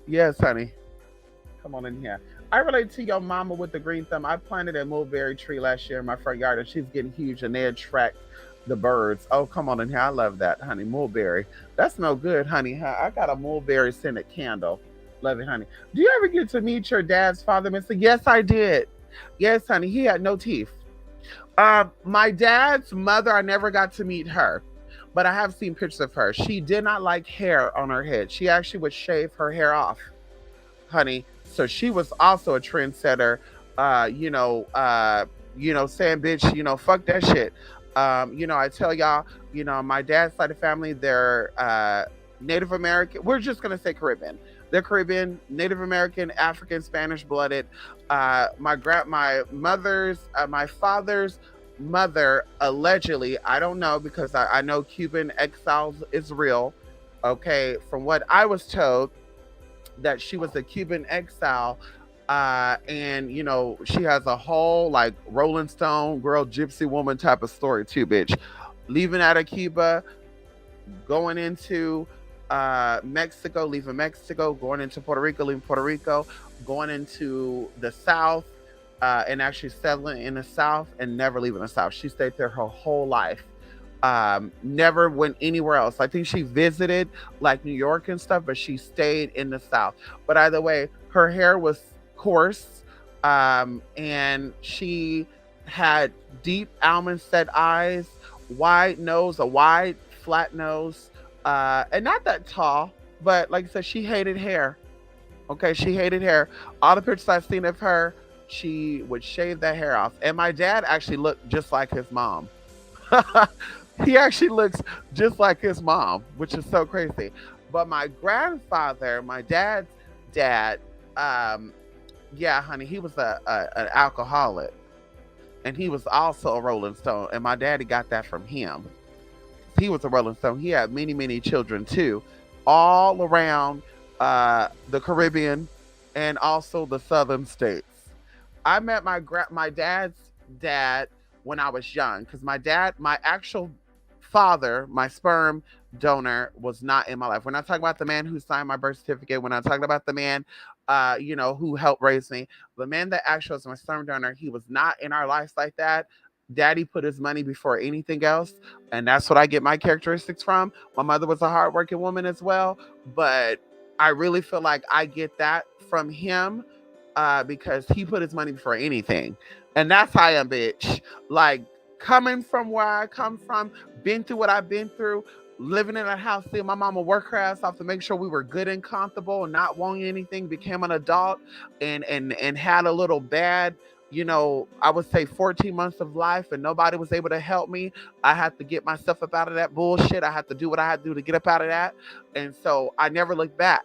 Yes, honey. Come on in here. I relate to your mama with the green thumb. I planted a mulberry tree last year in my front yard, and she's getting huge, and they attract the birds. Oh, come on in here. I love that, honey. Mulberry. That's no good, honey. I got a mulberry scented candle. Love it, honey. Do you ever get to meet your dad's father, Mister? Yes, I did. Yes, honey. He had no teeth. My dad's mother, I never got to meet her, but I have seen pictures of her. She did not like hair on her head. She actually would shave her hair off, honey. So she was also a trendsetter. Saying, bitch, fuck that shit. I tell y'all, my dad's side of the family, they're Native American. We're just gonna say Caribbean. They're Caribbean, Native American, African, Spanish blooded. My father's mother, allegedly, I don't know because I know Cuban exiles is real. Okay, from what I was told, that she was a Cuban exile. And she has a whole like Rolling Stone girl, gypsy woman type of story too, bitch. Leaving out of Cuba, going into Mexico, leaving Mexico, going into Puerto Rico, leaving Puerto Rico, going into the South, and actually settling in the South and never leaving the South. She stayed there her whole life. Never went anywhere else. I think she visited like New York and stuff, but she stayed in the South. But either way, her hair was coarse, and she had deep almond set eyes, wide nose, a wide flat nose, and not that tall, but like I said, she hated hair. Okay, she hated hair. All the pictures I've seen of her, she would shave that hair off. And my dad actually looked just like his mom. He actually looks just like his mom, which is so crazy. But my grandfather, my dad's dad, yeah, honey, he was an alcoholic, and he was also a Rolling Stone. And my daddy got that from him. He was a Rolling Stone. He had many, many children too, all around the Caribbean and also the southern states. I met my dad's dad when I was young because my actual father, my sperm donor, was not in my life. When I talk about the man who signed my birth certificate, when I talk about the man, who helped raise me, the man that actually was my sperm donor, he was not in our lives like that. Daddy put his money before anything else, and that's what I get my characteristics from. My mother was a hardworking woman as well, but I really feel like I get that from him. because he put his money before anything. And that's how I am, bitch. Like, coming from where I come from, been through what I've been through, living in that house, seeing my mama work her ass off to make sure we were good and comfortable and not wanting anything, became an adult and had a little bad, I would say 14 months of life, and nobody was able to help me. I had to get myself up out of that bullshit. I had to do what I had to do to get up out of that. And so I never looked back.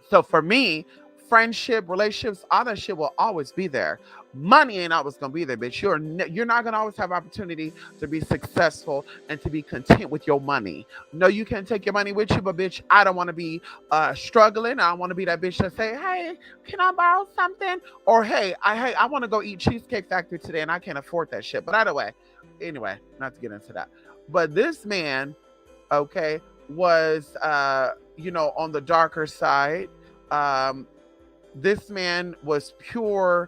So for me, friendship, relationships, all that shit will always be there. Money ain't always gonna be there, bitch. You're not gonna always have opportunity to be successful and to be content with your money. No, you can take your money with you, but bitch, I don't want to be struggling. I don't want to be that bitch that say, "Hey, can I borrow something?" Or I want to go eat Cheesecake Factory today and I can't afford that shit. But either way, anyway, not to get into that. But this man, okay, was on the darker side. This man was pure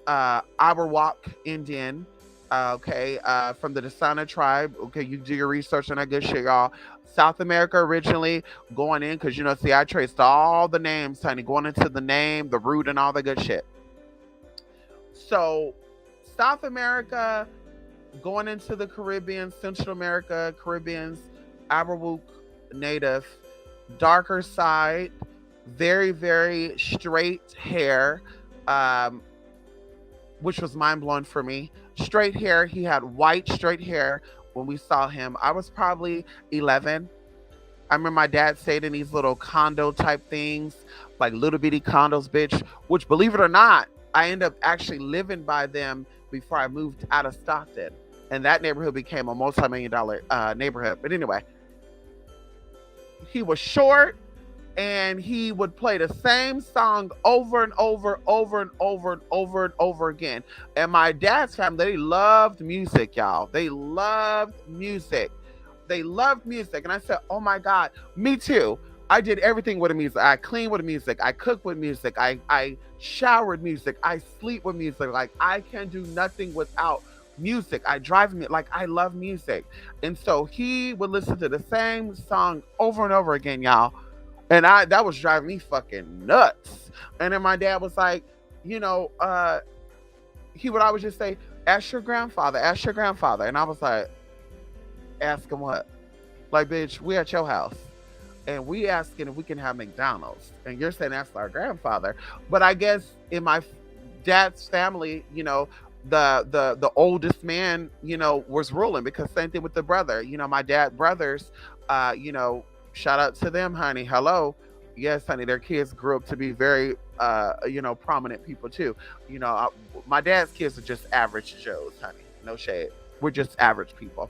Arawak Indian, okay, from the Dasana tribe. Okay, you do your research on that good shit, y'all. South America originally, going in, because see, I traced all the names, honey, going into the name, the root, and all the good shit. So South America, going into the Caribbean, Central America, Caribbeans, Arawak native, darker side, very, very straight hair, which was mind-blowing for me. Straight hair. He had white straight hair when we saw him. I was probably 11. I remember my dad stayed in these little condo type things, like little bitty condos, bitch, which, believe it or not, I ended up actually living by them before I moved out of Stockton. And that neighborhood became a multi-million-dollar neighborhood. But anyway, he was short, and he would play the same song over and over again. And my dad's family, they loved music, y'all. They loved music. And I said, oh my God, me too. I did everything with the music. I cleaned with music. I cooked with music. I showered music. I sleep with music. Like, I can do nothing without music. I drive me, like, I love music. And so he would listen to the same song over and over again, y'all. And that was driving me fucking nuts. And then my dad was like, he would always just say, ask your grandfather. And I was like, ask him what? Like, bitch, we at your house and we asking if we can have McDonald's. And you're saying ask our grandfather. But I guess in my dad's family, the oldest man, was ruling, because same thing with the brother. My dad brothers, shout out to them, honey. Hello. Yes, honey, their kids grew up to be very, prominent people too. My dad's kids are just average Joes, honey. No shade. We're just average people.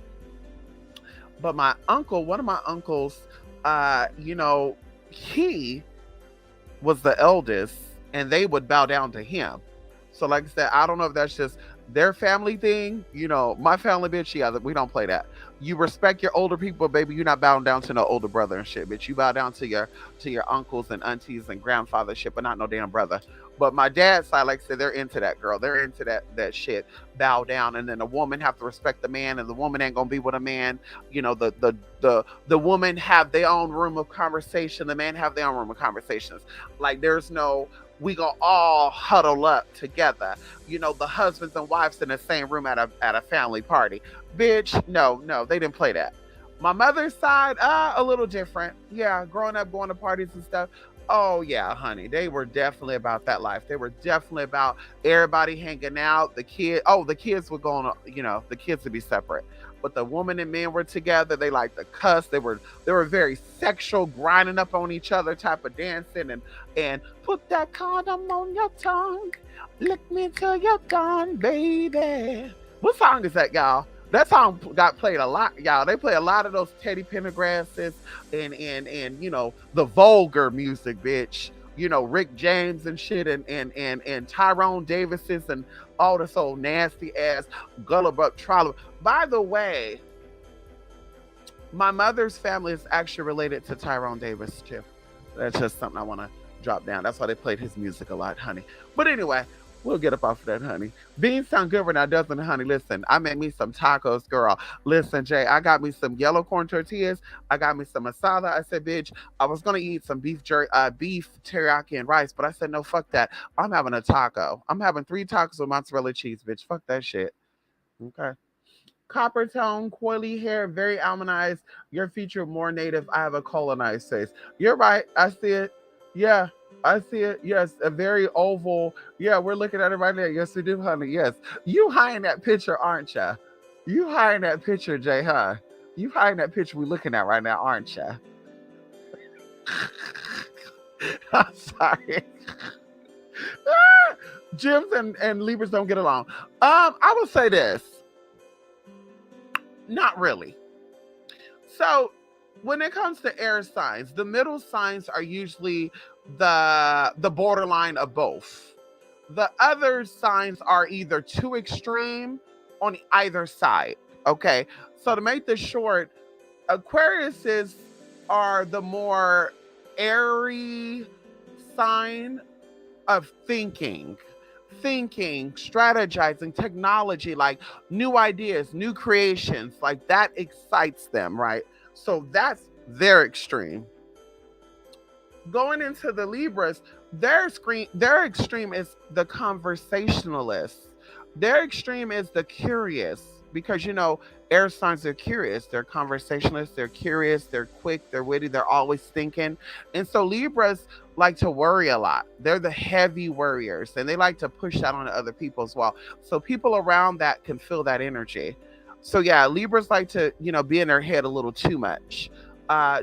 But my uncle, one of my uncles, he was the eldest, and they would bow down to him. So, like I said, I don't know if that's just their family thing. My family, bitch, yeah, we don't play that. You respect your older people, baby. You're not bowing down to no older brother and shit, bitch. You bow down to your uncles and aunties and grandfather shit, but not no damn brother. But my dad's side, like I said, they're into that, girl. They're into that shit. Bow down, and then the woman have to respect the man, and the woman ain't gonna be with a man. The woman have their own room of conversation. The man have their own room of conversations. Like, there's no, we gonna all huddle up together. The husbands and wives in the same room at a family party. Bitch, no, they didn't play that. My mother's side, a little different. Yeah, growing up, going to parties and stuff. Oh yeah, honey, they were definitely about that life. They were definitely about everybody hanging out. The kids were going to, the kids would be separate. But the woman and men were together. They liked to cuss. They were very sexual, grinding up on each other type of dancing, and put that condom on your tongue, lick me till you're gone, baby. What song is that, y'all? That song got played a lot, y'all. They play a lot of those Teddy Pendergrasses and the vulgar music, bitch. Rick James and shit, and Tyrone Davis's and all this old nasty ass Gullibuck Trollop. By the way, my mother's family is actually related to Tyrone Davis too. That's just something I want to drop down. That's why they played his music a lot, honey. But anyway, We'll get up off of that, honey. Beans sound good right now, doesn't it, honey? Listen, I made me some tacos, girl. Listen, Jay, I got me some yellow corn tortillas. I got me some masala. I said, bitch, I was gonna eat some beef teriyaki and rice, but I said, no, fuck that. I'm having a taco. I'm having 3 tacos with mozzarella cheese, bitch. Fuck that shit. Okay. Copper tone, coily hair, very almondized. Your feature more native. I have a colonized face. You're right. I see it. Yeah, I see it. Yes, a very oval. Yeah, we're looking at it right now. Yes, we do, honey. Yes. You high in that picture, aren't ya? You high in that picture, Jay, huh? You high in that picture we looking at right now, aren't ya? I'm sorry. Ah, Gyms and Libras don't get along. I would say this. Not really. So when it comes to air signs, the middle signs are usually the borderline of both. The other signs are either too extreme on either side. Okay. So to make this short, Aquariuses are the more airy sign of thinking, strategizing, technology, like new ideas, new creations, like that excites them, right? So that's their extreme. Going into the Libras, their extreme is the conversationalist. Their extreme is the curious because air signs are curious. They're conversationalists, they're curious, they're quick, they're witty, they're always thinking. And so Libras like to worry a lot. They're the heavy worriers and they like to push that on other people as well. So people around that can feel that energy. So yeah, Libras like to, be in their head a little too much.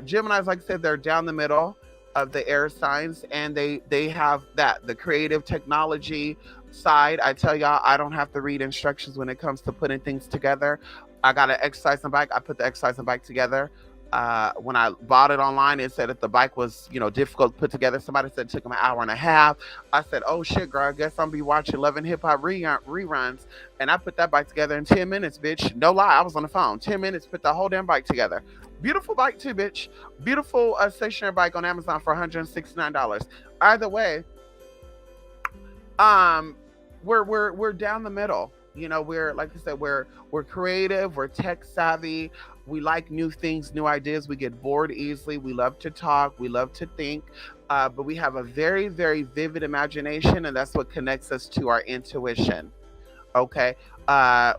Gemini's, like I said, they're down the middle of the air signs and they have that the creative technology side. I tell y'all, I don't have to read instructions when it comes to putting things together. I got an exercise and bike. I put the exercise and bike together. When I bought it online, it said that the bike was, difficult to put together. Somebody said it took them an hour and a half. I said, oh shit, girl, I guess I'm gonna be watching Love and Hip Hop reruns. And I put that bike together in 10 minutes, bitch. No lie, I was on the phone. 10 minutes, put the whole damn bike together. Beautiful bike too, bitch. Beautiful stationary bike on Amazon for $169. Either way, um, we're down the middle. We're, like I said, we're creative, we're tech savvy, we like new things, new ideas, we get bored easily, we love to talk, we love to think, but we have a very, very vivid imagination, and that's what connects us to our intuition. Okay.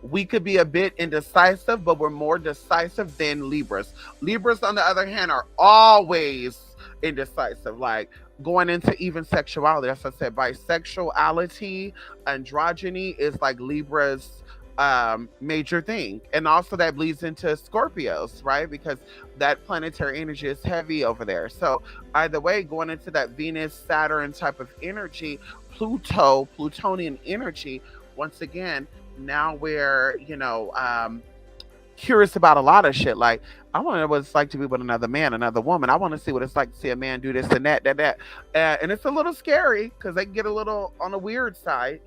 We could be a bit indecisive, but we're more decisive than Libras. Libras, on the other hand, are always indecisive, like going into even sexuality. As I said, bisexuality, androgyny is like Libra's major thing. And also that bleeds into Scorpios, right? Because that planetary energy is heavy over there. So either way, going into that Venus, Saturn type of energy, Plutonian energy, once again, now we're, curious about a lot of shit. Like, I want to know what it's like to be with another man, another woman. I want to see what it's like to see a man do this and that. And it's a little scary because they get a little on the weird side.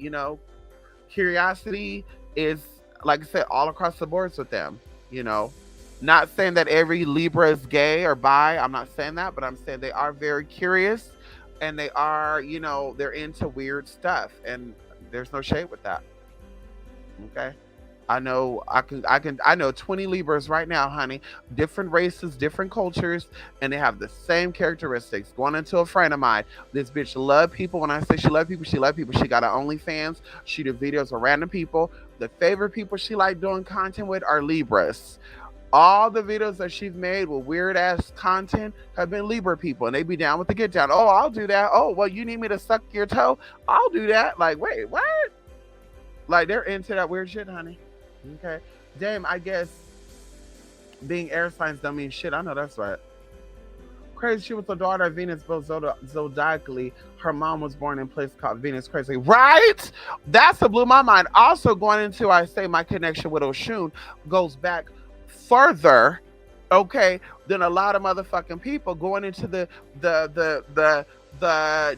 Curiosity is, like I said, all across the boards with them. You know, not saying that every Libra is gay or bi. I'm not saying that, but I'm saying they are very curious and they are, they're into weird stuff. And there's no shade with that. Okay. I know 20 Libras right now, honey. Different races, different cultures, and they have the same characteristics. Going into a friend of mine, this bitch love people. When I say she love people, she love people. She got her OnlyFans. She do videos with random people. The favorite people she like doing content with are Libras. All the videos that she's made with weird ass content have been Libra people, and they be down with the get down. Oh, I'll do that. Oh, well, you need me to suck your toe? I'll do that. Like, wait, what? Like, they're into that weird shit, honey. Okay. Damn, I guess being air signs don't mean shit. I know that's right. Crazy, she was the daughter of Venus, both zodiacally. Her mom was born in a place called Venus. Crazy, right? That's what blew my mind. Also, going into, I say, my connection with Oshun goes back further, okay, than a lot of motherfucking people. Going into the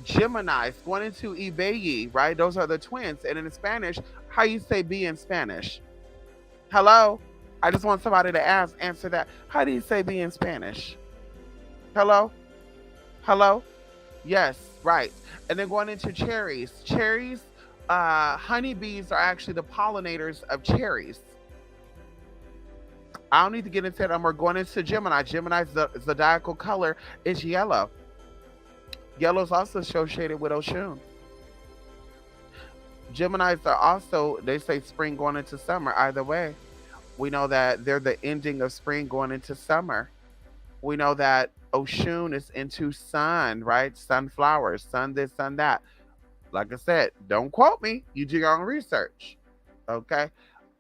Geminis, going into Ibeyi, right? Those are the twins. And in Spanish, how you say be in Spanish? Hello? I just want somebody to answer that. How do you say be in Spanish? Hello? Hello? Yes, right. And then going into cherries. Cherries Honeybees are actually the pollinators of cherries. I don't need to get into it. We're going into Gemini. Gemini's zodiacal color is yellow. Yellow is also associated with Oshun. Geminis are also, they say spring going into summer. Either way, we know that they're the ending of spring going into summer. We know that Oshun is into sun, right? Sunflowers, sun this, sun that. Like I said, don't quote me. You do your own research. Okay.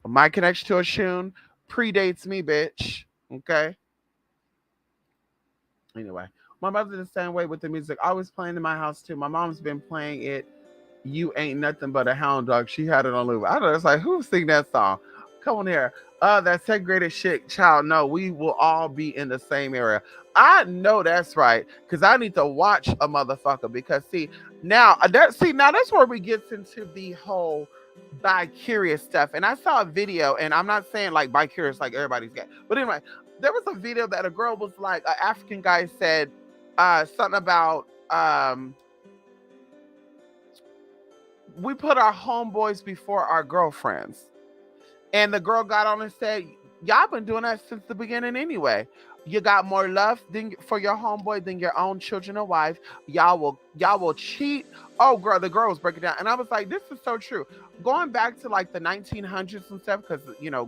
My connection to Oshun predates me, bitch. Okay. Anyway, my mother's the same way with the music. Always playing in my house too. My mom's been playing it. You ain't nothing but a hound dog. She had it on loop. I know it's like, who sing that song? Come on here. That segregated shit, child. No, we will all be in the same area. I know that's right, because I need to watch a motherfucker. Because now that's where we get into the whole bi-curious stuff. And I saw a video, and I'm not saying like bi-curious like everybody's gay, but anyway, there was a video that a girl was like, an African guy said something about we put our homeboys before our girlfriends. And the girl got on and said, y'all been doing that since the beginning anyway. You got more love for your homeboy than your own children or wife. Y'all will cheat. Oh, girl, the girl was breaking down. And I was like, this is so true. Going back to like the 1900s and stuff, because,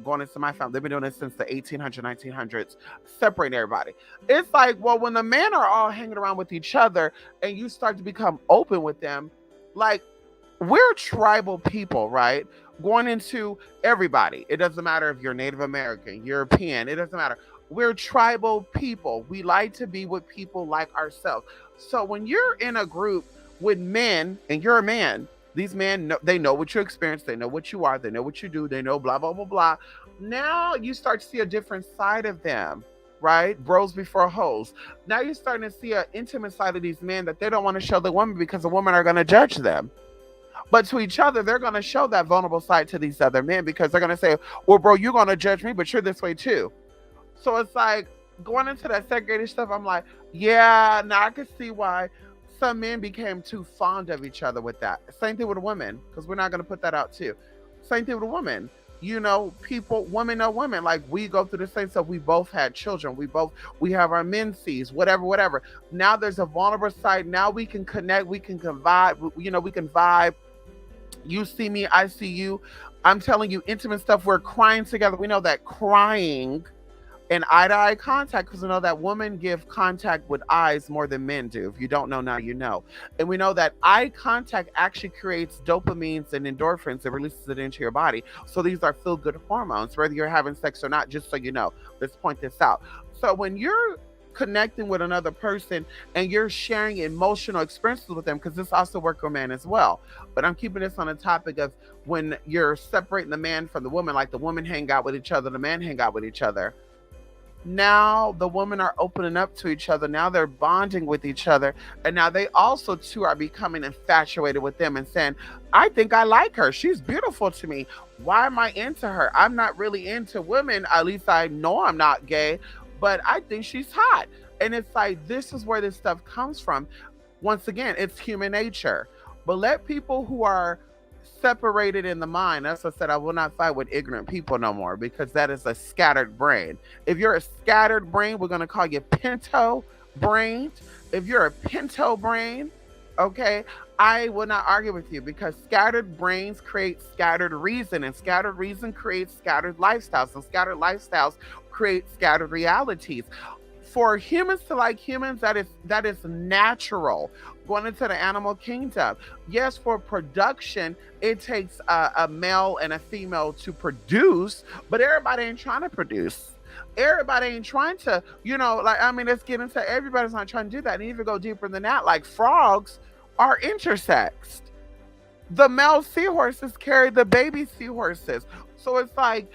going into my family, they've been doing this since the 1800s, 1900s, separating everybody. It's like, well, when the men are all hanging around with each other and you start to become open with them, like, we're tribal people, right? Going into everybody. It doesn't matter if you're Native American, European, it doesn't matter. We're tribal people. We like to be with people like ourselves. So when you're in a group with men and you're a man, these men, they know what you experience. They know what you are. They know what you do. They know blah, blah, blah, blah. Now you start to see a different side of them, right? Bros before hoes. Now you're starting to see an intimate side of these men that they don't want to show the women because the women are going to judge them. But to each other, they're going to show that vulnerable side to these other men because they're going to say, well, bro, you're going to judge me, but you're this way too. So it's like going into that segregated stuff. I'm like, yeah, now I can see why some men became too fond of each other with that. Same thing with a woman, because we're not going to put that out too. Same thing with a woman. People, women are women. Like, we go through the same stuff. We both had children. We have our menses, whatever. Now there's a vulnerable side. Now we can connect. We can vibe. We can vibe. You see me, I see you. I'm telling you, intimate stuff. We're crying together. We know that crying and eye-to-eye contact, because we know that women give contact with eyes more than men do. If you don't know now, you know. And we know that eye contact actually creates dopamines and endorphins and releases it into your body. So these are feel-good hormones, whether you're having sex or not, just so you know. Let's point this out. So when you're connecting with another person and you're sharing emotional experiences with them, because this also works for men as well, but I'm keeping this on the topic of when you're separating the man from the woman, like the women hang out with each other, the men hang out with each other. Now the women are opening up to each other. Now they're bonding with each other, and now they also too are becoming infatuated with them and saying, I think I like her, she's beautiful to me, why am I into her? I'm not really into women, at least I know I'm not gay, but I think she's hot. And it's like, this is where this stuff comes from. Once again, it's human nature. But let people who are separated in the mind, as I said, I will not fight with ignorant people no more, because that is a scattered brain. If you're a scattered brain, we're going to call you pinto brain. If you're a pinto brain, okay, I will not argue with you, because scattered brains create scattered reason, and scattered reason creates scattered lifestyles, and scattered lifestyles create scattered realities. For humans to like humans, that is natural. Going into the animal kingdom, yes, for production, it takes a male and a female to produce, but everybody ain't trying to produce. Everybody ain't trying to, let's get into, everybody's not trying to do that. And even go deeper than that, like frogs are intersexed. The male seahorses carry the baby seahorses. So it's like,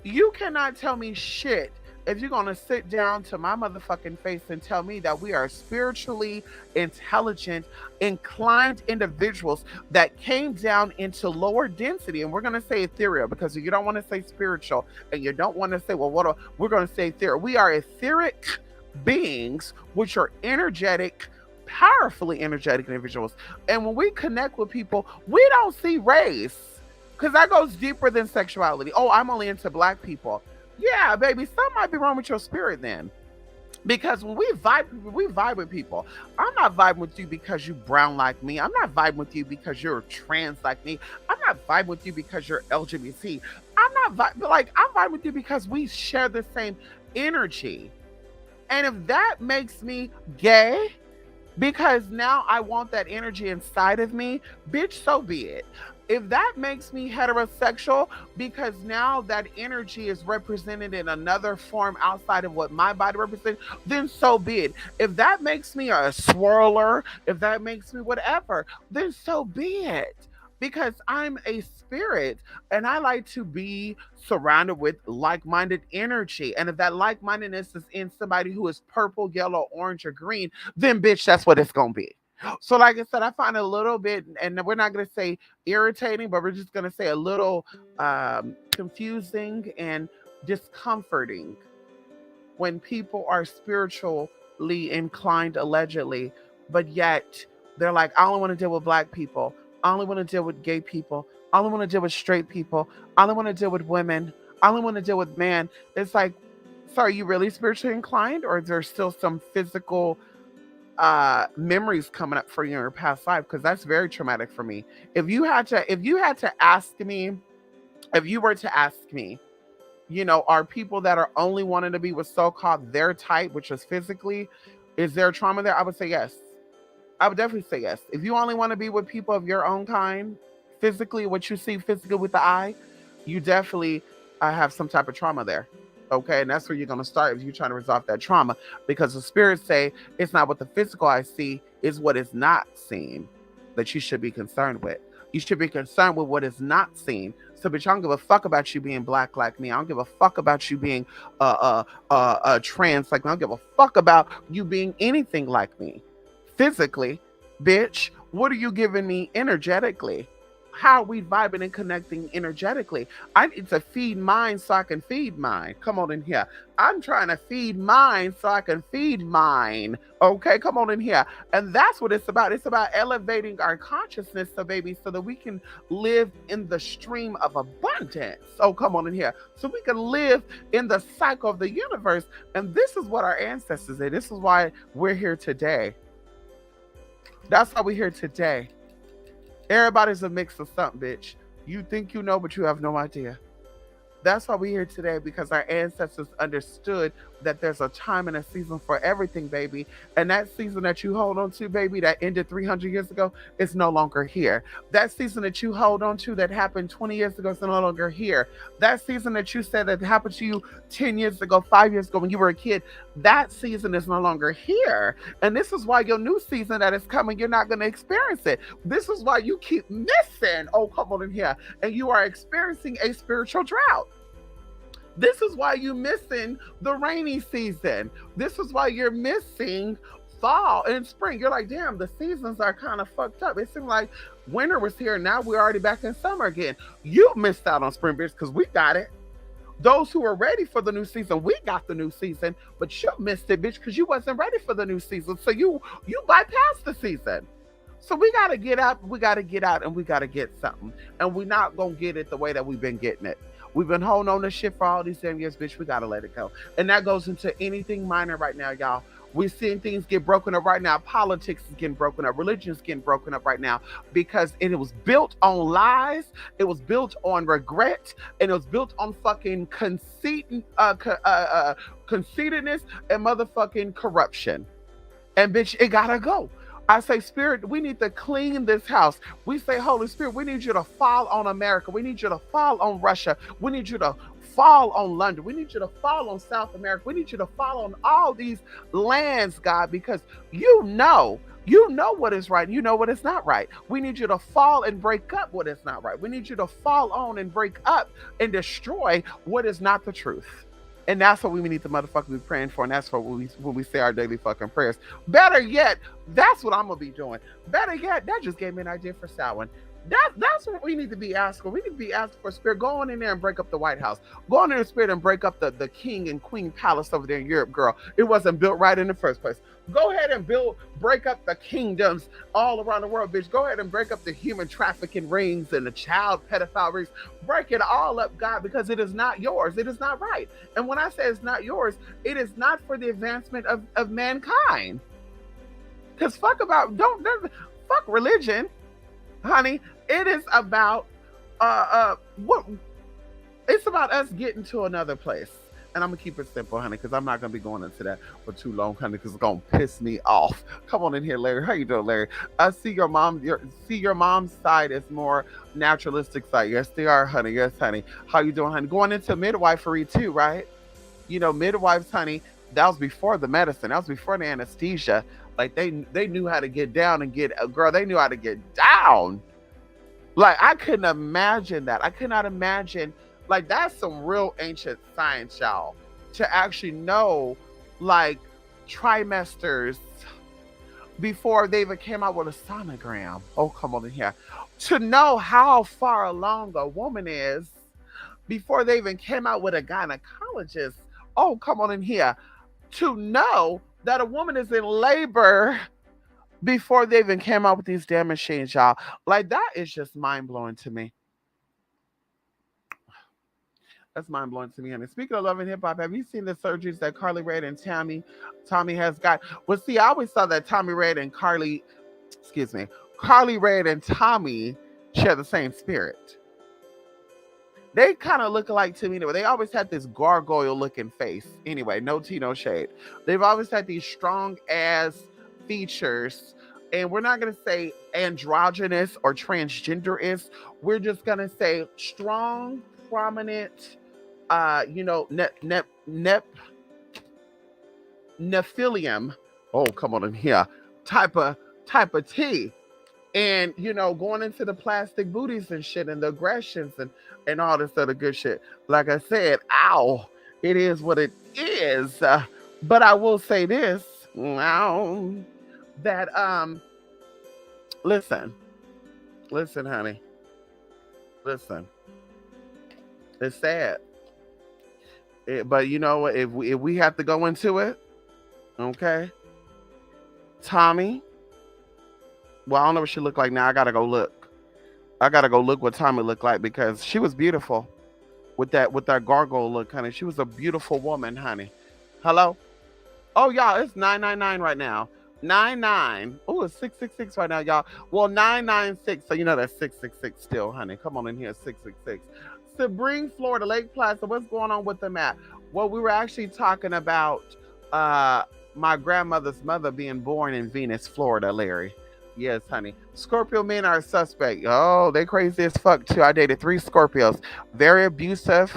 you cannot tell me shit if you're going to sit down to my motherfucking face and tell me that we are spiritually intelligent, inclined individuals that came down into lower density. And we're going to say ethereal, because you don't want to say spiritual and you don't want to say, well, we're going to say ethereal. We are etheric beings, which are energetic powerfully energetic individuals. And when we connect with people, we don't see race because that goes deeper than sexuality. Oh, I'm only into black people. Yeah, baby, something might be wrong with your spirit then. Because when we vibe with people. I'm not vibing with you because you brown like me. I'm not vibing with you because you're trans like me. I'm not vibing with you because you're LGBT. I'm not like I'm vibing with you because we share the same energy. And if that makes me gay, because now I want that energy inside of me, bitch, so be it. If that makes me heterosexual because now that energy is represented in another form outside of what my body represents, then so be it. If that makes me a swirler, if that makes me whatever, then so be it. Because I'm a spirit and I like to be surrounded with like minded energy. And if that like mindedness is in somebody who is purple, yellow, orange, or green, then bitch, that's what it's gonna be. So, like I said, I find it a little bit, and we're not gonna say irritating, but we're just gonna say a little confusing and discomforting when people are spiritually inclined, allegedly, but yet they're like, I only want to deal with black people. I only want to deal with gay people. I only want to deal with straight people. I only want to deal with women. I only want to deal with men. It's like, so are you really spiritually inclined, or is there still some physical memories coming up for you in your past life? Because that's very traumatic for me. If you had to ask me, if you were to ask me, are people that are only wanting to be with so-called their type, which is physically, is there trauma there? I would say yes. I would definitely say yes. If you only want to be with people of your own kind, physically, what you see physically with the eye, you definitely have some type of trauma there. Okay, and that's where you're gonna start if you're trying to resolve that trauma, because the spirits say it's not what the physical eye see, is what is not seen that you should be concerned with. You should be concerned with what is not seen. So, bitch, I don't give a fuck about you being black like me. I don't give a fuck about you being trans like me. I don't give a fuck about you being anything like me physically, bitch. What are you giving me energetically? How are we vibing and connecting energetically? I need to feed mine so I can feed mine. Come on in here. I'm trying to feed mine so I can feed mine. Okay, come on in here. And that's what it's about. It's about elevating our consciousness, so baby, so that we can live in the stream of abundance. So come on in here. So we can live in the cycle of the universe. And this is what our ancestors did. This is why we're here today. That's why we're here today. Everybody's a mix of something, bitch. You think you know, but you have no idea. That's why we're here today, because our ancestors understood that there's a time and a season for everything, baby. And that season that you hold on to, baby, that ended 300 years ago, is no longer here. That season that you hold on to that happened 20 years ago is no longer here. That season that you said that happened to you 10 years ago, 5 years ago when you were a kid, that season is no longer here. And this is why your new season that is coming, you're not going to experience it. This is why you keep missing. Oh, come on in here. And you are experiencing a spiritual drought. This is why you're missing the rainy season. This is why you're missing fall and spring. You're like, damn, the seasons are kind of fucked up. It seemed like winter was here. Now we're already back in summer again. You missed out on spring, bitch, because we got it. Those who are ready for the new season, we got the new season, but you missed it, bitch, because you wasn't ready for the new season. So you bypassed the season. So we gotta get up, we gotta get out, and we gotta get something. And we're not gonna get it the way that we've been getting it. We've been holding on to shit for all these damn years, bitch. We gotta let it go. And that goes into anything minor right now, y'all. We're seeing things get broken up right now. Politics is getting broken up. Religion is getting broken up right now because it was built on lies. It was built on regret, and it was built on fucking conceitedness and motherfucking corruption. And bitch, it gotta go. I say, Spirit, we need to clean this house. We say, Holy Spirit, we need you to fall on America. We need you to fall on Russia. We need you to fall on London. We need you to fall on South America. We need you to fall on all these lands, God, because you know what is right. You know what is not right. We need you to fall and break up what is not right. We need you to fall on and break up and destroy what is not the truth. And that's what we need to motherfucking be praying for. And that's what when we say our daily fucking prayers. Better yet, that's what I'm going to be doing. Better yet, that just gave me an idea for Samhain. That's what we need to be asking. We need to be asking for Spirit. Go on in there and break up the White House. Go on in the Spirit and break up the king and queen palace over there in Europe, girl. It wasn't built right in the first place. Go ahead and break up the kingdoms all around the world, bitch. Go ahead and break up the human trafficking rings and the child pedophile rings. Break it all up, God, because it is not yours. It is not right. And when I say it's not yours, it is not for the advancement of mankind. Because fuck religion, honey. It is about what it's about us getting to another place. And I'm gonna keep it simple, honey, because I'm not gonna be going into that for too long, honey, because it's gonna piss me off. Come on in here, Larry. How you doing, Larry? I see your mom's side is more naturalistic side. Yes, they are, honey. Yes, honey. How you doing, honey? Going into midwifery too, right? You know, midwives, honey, that was before the medicine. That was before the anesthesia. Like they knew how to get down and get girl, they knew how to get down. Like I couldn't imagine that. I could not imagine. Like that's some real ancient science, y'all. To actually know, like trimesters before they even came out with a sonogram. Oh, come on in here. To know how far along a woman is before they even came out with a gynecologist. Oh, come on in here. To know that a woman is in labor before they even came out with these damn machines, y'all. Like that is just mind blowing to me. That's mind blowing to me. And speaking of love and hip hop, have you seen the surgeries that Carly Rae and Tommy has got? Well, see, I always thought that Tommy Rae and Carly Rae and Tommy share the same spirit. They kind of look alike to me. They always had this gargoyle looking face. Anyway, no tea, no shade. They've always had these strong ass features. And we're not going to say androgynous or transgenderist. We're just going to say strong, prominent, Nephilium. Oh, come on in here. Type of tea. And going into the plastic booties and shit and the aggressions and all this other good shit. Like I said, ow, it is what it is. But I will say this, that listen, honey, listen. It's sad, but you know what? If we have to go into it, okay, Tommy. Well, I don't know what she looked like now. I gotta go look. I gotta go look what Tommy looked like because she was beautiful with that gargoyle look, honey. She was a beautiful woman, honey. Hello? Oh, y'all, it's 999 right now. 99. Oh, it's 666 right now, y'all. Well, 996. So you know that's 666 still, honey. Come on in here, 666. Sebring, Florida, Lake Placid. What's going on with the map? Well, we were actually talking about uh my grandmother's mother being born in Venus, Florida, Larry. Yes, honey. Scorpio men are suspect. Oh, they crazy as fuck too. I dated 3 Scorpios. Very abusive,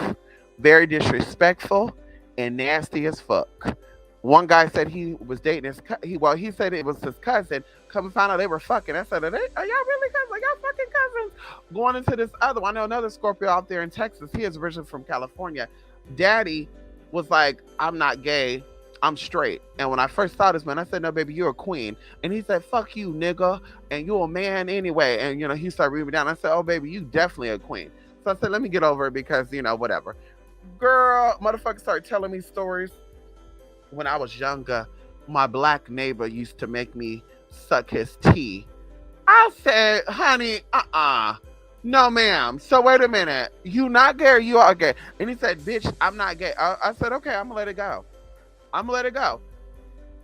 very disrespectful, and nasty as fuck. One guy said he was dating he said it was his cousin. Come and find out they were fucking. I said, are y'all really cousins? Are y'all fucking cousins? Going into this other one. I know another Scorpio out there in Texas. He is originally from California. Daddy was like, I'm not gay. I'm straight. And when I first saw this man, I said, no, baby, you're a queen. And he said, fuck you, nigga. And you're a man anyway. And, he started reading me down. I said, oh, baby, you definitely a queen. So I said, let me get over it because, whatever. Girl, motherfucker started telling me stories. When I was younger, my black neighbor used to make me suck his tea. I said, honey, no, ma'am. So wait a minute. You not gay or you are gay? And he said, bitch, I'm not gay. I said, okay, I'm going to let it go. I'm going to let it go.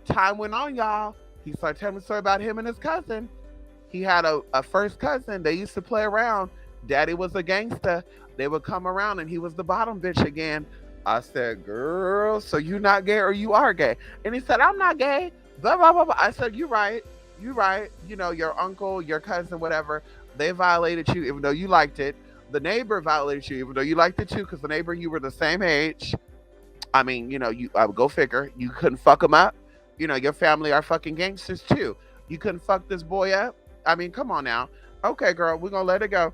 Time went on, y'all. He started telling me a story about him and his cousin. He had a first cousin. They used to play around. Daddy was a gangster. They would come around and he was the bottom bitch again. I said, girl, so you not gay or you are gay? And he said, I'm not gay. Blah, blah, blah, blah. I said, you right. You right. Your uncle, your cousin, whatever, they violated you even though you liked it. The neighbor violated you even though you liked it too because the neighbor, you were the same age. I mean, I would go figure. You couldn't fuck him up. Your family are fucking gangsters too. You couldn't fuck this boy up. I mean, come on now. Okay, girl, we're going to let it go.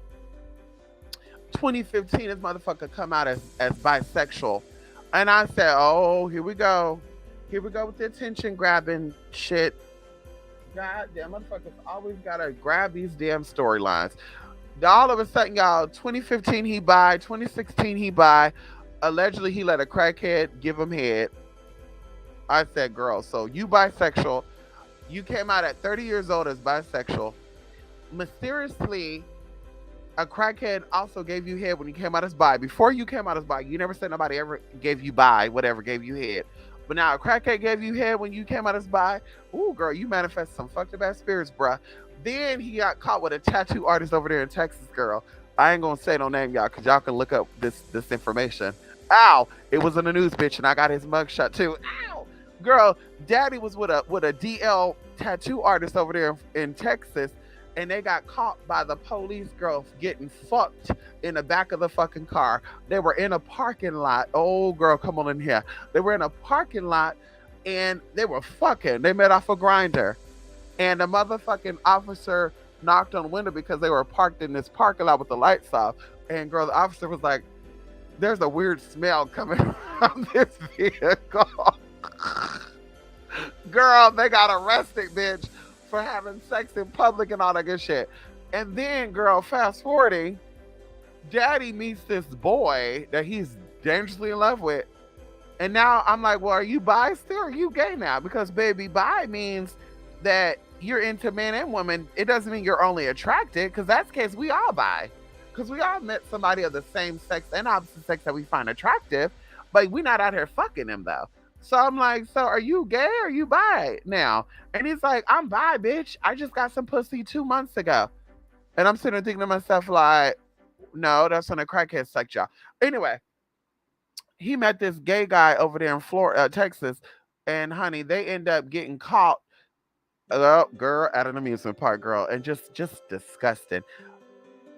2015, this motherfucker come out as bisexual. And I said, oh, here we go. Here we go with the attention grabbing shit. God damn, motherfuckers always got to grab these damn storylines. All of a sudden, y'all, 2015 he bi, 2016 he bi. Allegedly, he let a crackhead give him head. I said, girl, so you bisexual. You came out at 30 years old as bisexual. Mysteriously, a crackhead also gave you head when you came out as bi. Before you came out as bi, you never said nobody ever gave you bi, whatever, gave you head. But now a crackhead gave you head when you came out as bi. Ooh, girl, you manifest some fucked up ass spirits, bruh. Then he got caught with a tattoo artist over there in Texas, girl. I ain't gonna say no name, y'all, cause y'all can look up this information. Ow! It was in the news, bitch, and I got his mugshot too. Ow! Girl, daddy was with a DL tattoo artist over there in Texas, and they got caught by the police, girl, getting fucked in the back of the fucking car. They were in a parking lot. Oh, girl, come on in here. They were in a parking lot and they were fucking. They met off a grinder. And the motherfucking officer knocked on the window because they were parked in this parking lot with the lights off. And girl, the officer was like, there's a weird smell coming from this vehicle. Girl, they got arrested, bitch, for having sex in public and all that good shit. And then, girl, fast forwarding, daddy meets this boy that he's dangerously in love with. And now I'm like, well, are you bi still or are you gay now? Because, baby, bi means that you're into men and women. It doesn't mean you're only attracted, because that's the case. We all bi. Because we all met somebody of the same sex and opposite sex that we find attractive, but we're not out here fucking them, though. So I'm like, so are you gay or are you bi now? And he's like, I'm bi, bitch. I just got some pussy 2 months ago. And I'm sitting there thinking to myself, like, no, that's when a crackhead sucked y'all. Anyway, he met this gay guy over there in Florida, Texas, and honey, they end up getting caught, girl, at an amusement park, girl, and just disgusting.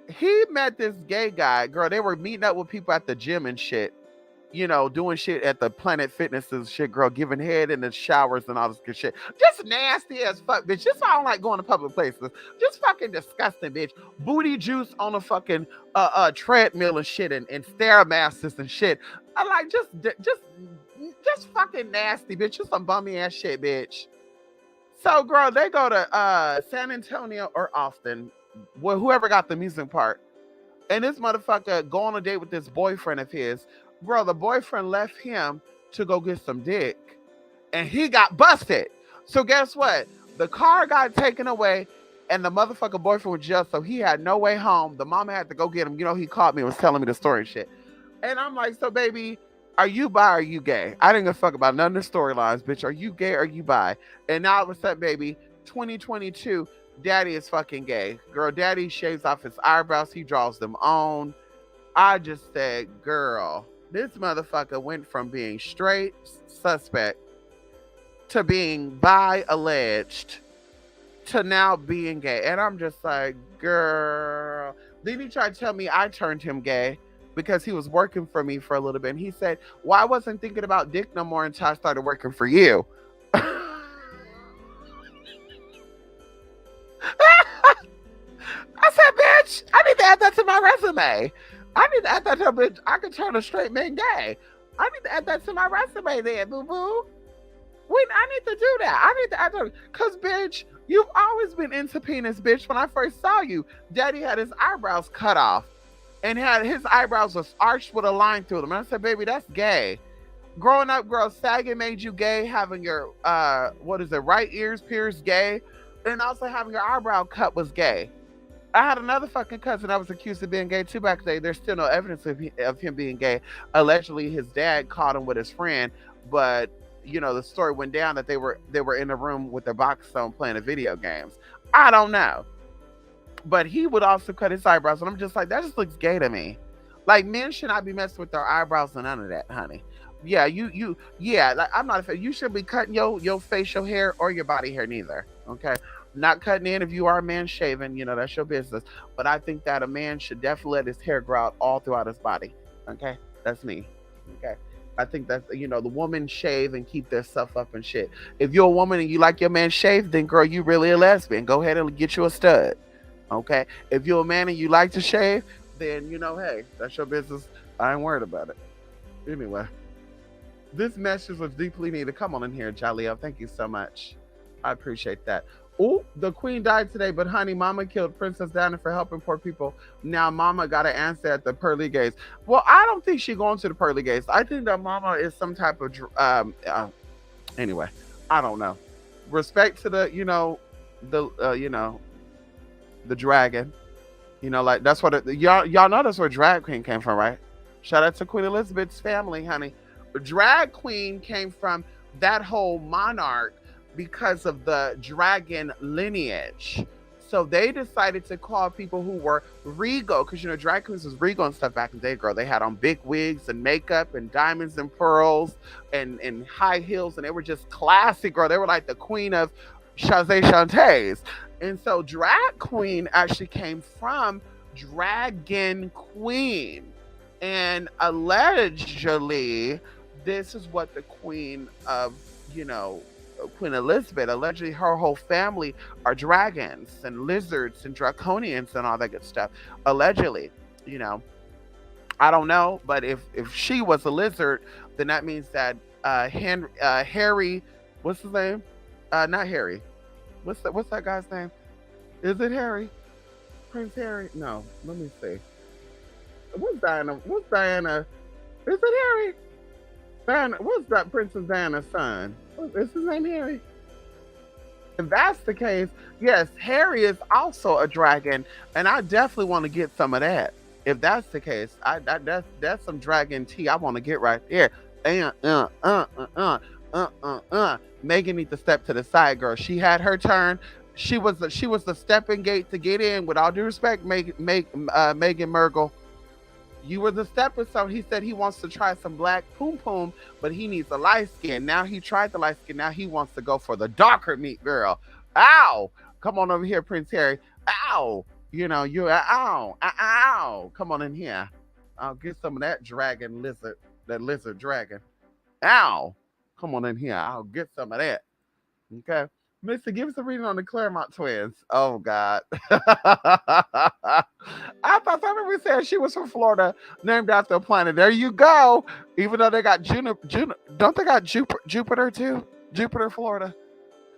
He met this gay guy, girl. They were meeting up with people at the gym and shit, doing shit at the Planet Fitness and shit, girl, giving head in the showers and all this good shit. Just nasty as fuck, bitch. Just I don't like going to public places. Just fucking disgusting, bitch. Booty juice on a fucking treadmill and shit, and stairmasters and shit. I like just fucking nasty, bitch. Just some bummy ass shit, bitch. So, girl, they go to San Antonio or Austin, well, whoever got the music part. And this motherfucker go on a date with this boyfriend of his. Bro, the boyfriend left him to go get some dick. And he got busted. So guess what? The car got taken away and the motherfucker boyfriend was jail, so he had no way home. The mama had to go get him. He called me and was telling me the story and shit. And I'm like, so baby, are you bi or are you gay? I didn't give a fuck about none of the storylines, bitch. Are you gay or are you bi? And now all of a sudden, baby, 2022, daddy is fucking gay. Girl, daddy shaves off his eyebrows. He draws them on. I just said, girl, this motherfucker went from being straight suspect to being bi alleged to now being gay. And I'm just like, girl. Then he tried to tell me I turned him gay because he was working for me for a little bit. And he said, well, I wasn't thinking about dick no more until I started working for you. I said, bitch, I need to add that to my resume. I need to add that to a bitch. I can turn a straight man gay. I need to add that to my resume then, boo boo. Wait, I need to do that. I need to add that. Because, bitch, you've always been into penis, bitch. When I first saw you, daddy had his eyebrows cut off and had his eyebrows was arched with a line through them. And I said, baby, that's gay. Growing up, girl, sagging made you gay. Having your, right ears pierced, gay. And also having your eyebrow cut was gay. I had another fucking cousin that was accused of being gay too back then. There's still no evidence of him being gay. Allegedly, his dad caught him with his friend, but the story went down that they were in a room with their box phone playing the video games. I don't know, but he would also cut his eyebrows, and I'm just like, that just looks gay to me. Like, men should not be messing with their eyebrows and none of that, honey. Yeah, like, I'm not a fan. You should be cutting your facial hair or your body hair neither. Okay. Not cutting in if you are a man shaving, that's your business. But I think that a man should definitely let his hair grow out all throughout his body. Okay? That's me. Okay? I think that's, the woman shave and keep their stuff up and shit. If you're a woman and you like your man shaved, then girl, you really a lesbian. Go ahead and get you a stud. Okay? If you're a man and you like to shave, then, hey, that's your business. I ain't worried about it. Anyway, this message was deeply needed. Come on in here, Jaleel. Thank you so much. I appreciate that. Oh, the queen died today, but honey, mama killed Princess Diana for helping poor people. Now mama got an answer at the pearly gates. Well, I don't think she going to the pearly gates. I think that mama is some type of Anyway, I don't know. Respect to the, the dragon. Like that's what y'all know that's where drag queen came from, right? Shout out to Queen Elizabeth's family, honey. Drag queen came from that whole monarch because of the dragon lineage. So they decided to call people who were regal, because drag queens was regal and stuff back in the day, girl. They had on big wigs and makeup and diamonds and pearls and high heels, and they were just classy, girl. They were like the queen of Chazé Chantés. And so drag queen actually came from dragon queen. And allegedly, this is what the queen of, Queen Elizabeth, allegedly her whole family are dragons and lizards and draconians and all that good stuff. Allegedly, you know. I don't know, but if she was a lizard, then that means that Harry, what's his name? Not Harry. What's that guy's name? Is it Harry? Prince Harry? No, let me see. What's Diana? What's Diana? Is it Harry? Diana, what's that Princess Diana's son? Is his name Harry? If that's the case, yes, Harry is also a dragon, and I definitely want to get some of that. If that's the case, that's some dragon tea I want to get right there. Megan needs to step to the side, girl. She had her turn. She was the stepping gate to get in. With all due respect, Megan Mergle, you were the stepping stone. He said he wants to try some black poom poom, but he needs a light skin. Now he tried the light skin. Now he wants to go for the darker meat, girl. Ow! Come on over here, Prince Harry. Ow! You ow, ow, ow. Come on in here. I'll get some of that dragon lizard, that lizard dragon. Ow! Come on in here. I'll get some of that. Okay. Mister, give us a reading on the Claremont twins. Oh God. I thought somebody said she was from Florida, named after a planet. There you go. Even though they got don't they got Jupiter too? Jupiter, Florida.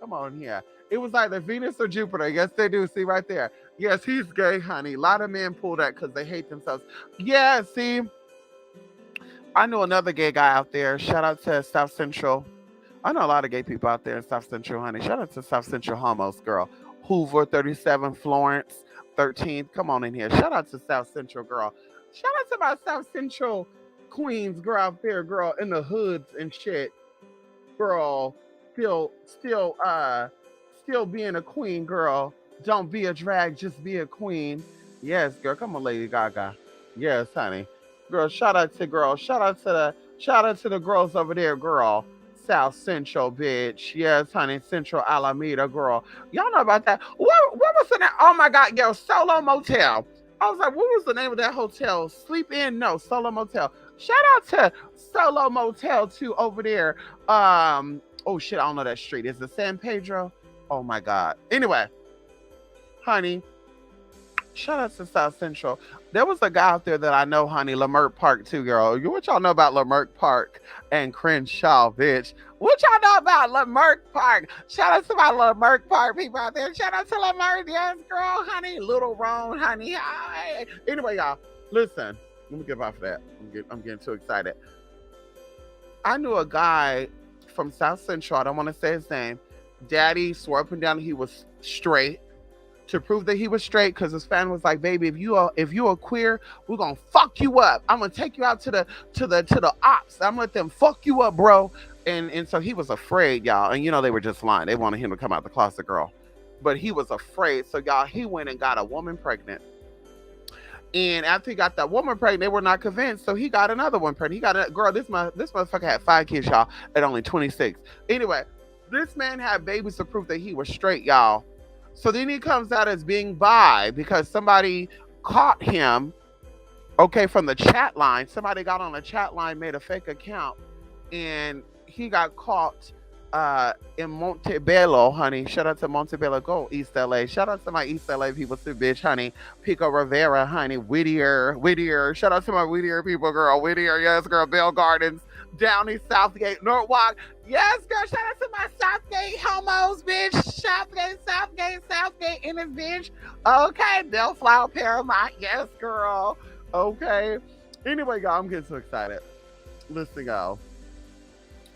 Come on here. It was either Venus or Jupiter. Yes, they do. See right there. Yes, he's gay, honey. A lot of men pull that because they hate themselves. Yeah, see, I know another gay guy out there. Shout out to South Central. I know a lot of gay people out there in South Central, honey. Shout out to South Central homos, girl. Hoover, 37, Florence, 13th. Come on in here. Shout out to South Central, girl. Shout out to my South Central queens, girl, out there, girl, in the hoods and shit. Girl, still being a queen, girl. Don't be a drag, just be a queen. Yes, girl. Come on, Lady Gaga. Yes, honey. Girl, shout out to the girls over there, girl. South Central, bitch. Yes, honey. Central Alameda, girl. Y'all know about that. What was the name? Oh my God, yo, Solo Motel. I was like, what was the name of that hotel? Sleep In? No, Solo Motel. Shout out to Solo Motel too over there. Oh shit, I don't know that street. Is it San Pedro? Oh my God. Anyway, honey, shout out to South Central. There was a guy out there that I know, honey, Lamert Park too, girl. What y'all know about Lamert Park and Crenshaw, bitch? What y'all know about Lamert Park? Shout out to my Lamert Park people out there. Shout out to Lamert, yes, girl, honey. Little Roan, honey. Hi. Anyway, y'all, listen. Let me get off of that. I'm getting too excited. I knew a guy from South Central. I don't want to say his name. Daddy swore up and down he was straight, to prove that he was straight, because his fan was like, baby, if you are queer, we're gonna fuck you up. I'm gonna take you out to the ops. I'm gonna let them fuck you up, bro. And so he was afraid, y'all. And they were just lying. They wanted him to come out the closet, girl. But he was afraid. So y'all, he went and got a woman pregnant. And after he got that woman pregnant, they were not convinced. So he got another one pregnant. He got a girl. This motherfucker had 5 kids, y'all, at only 26. Anyway, this man had babies to prove that he was straight, y'all. So then he comes out as being bi because somebody caught him, okay, from the chat line. Somebody got on the chat line, made a fake account, and he got caught in Montebello, honey. Shout out to Montebello. Go East LA. Shout out to my East LA people too, bitch, honey. Pico Rivera, honey. Whittier. Shout out to my Whittier people, girl. Whittier, yes, girl. Bell Gardens. Downey, Southgate, Norwalk. Yes, girl. Shout out to my Southgate homos, bitch. Southgate in this bitch. Okay, Bellflower, Paramount. Yes, girl. Okay. Anyway, y'all, I'm getting so excited. Listen, y'all.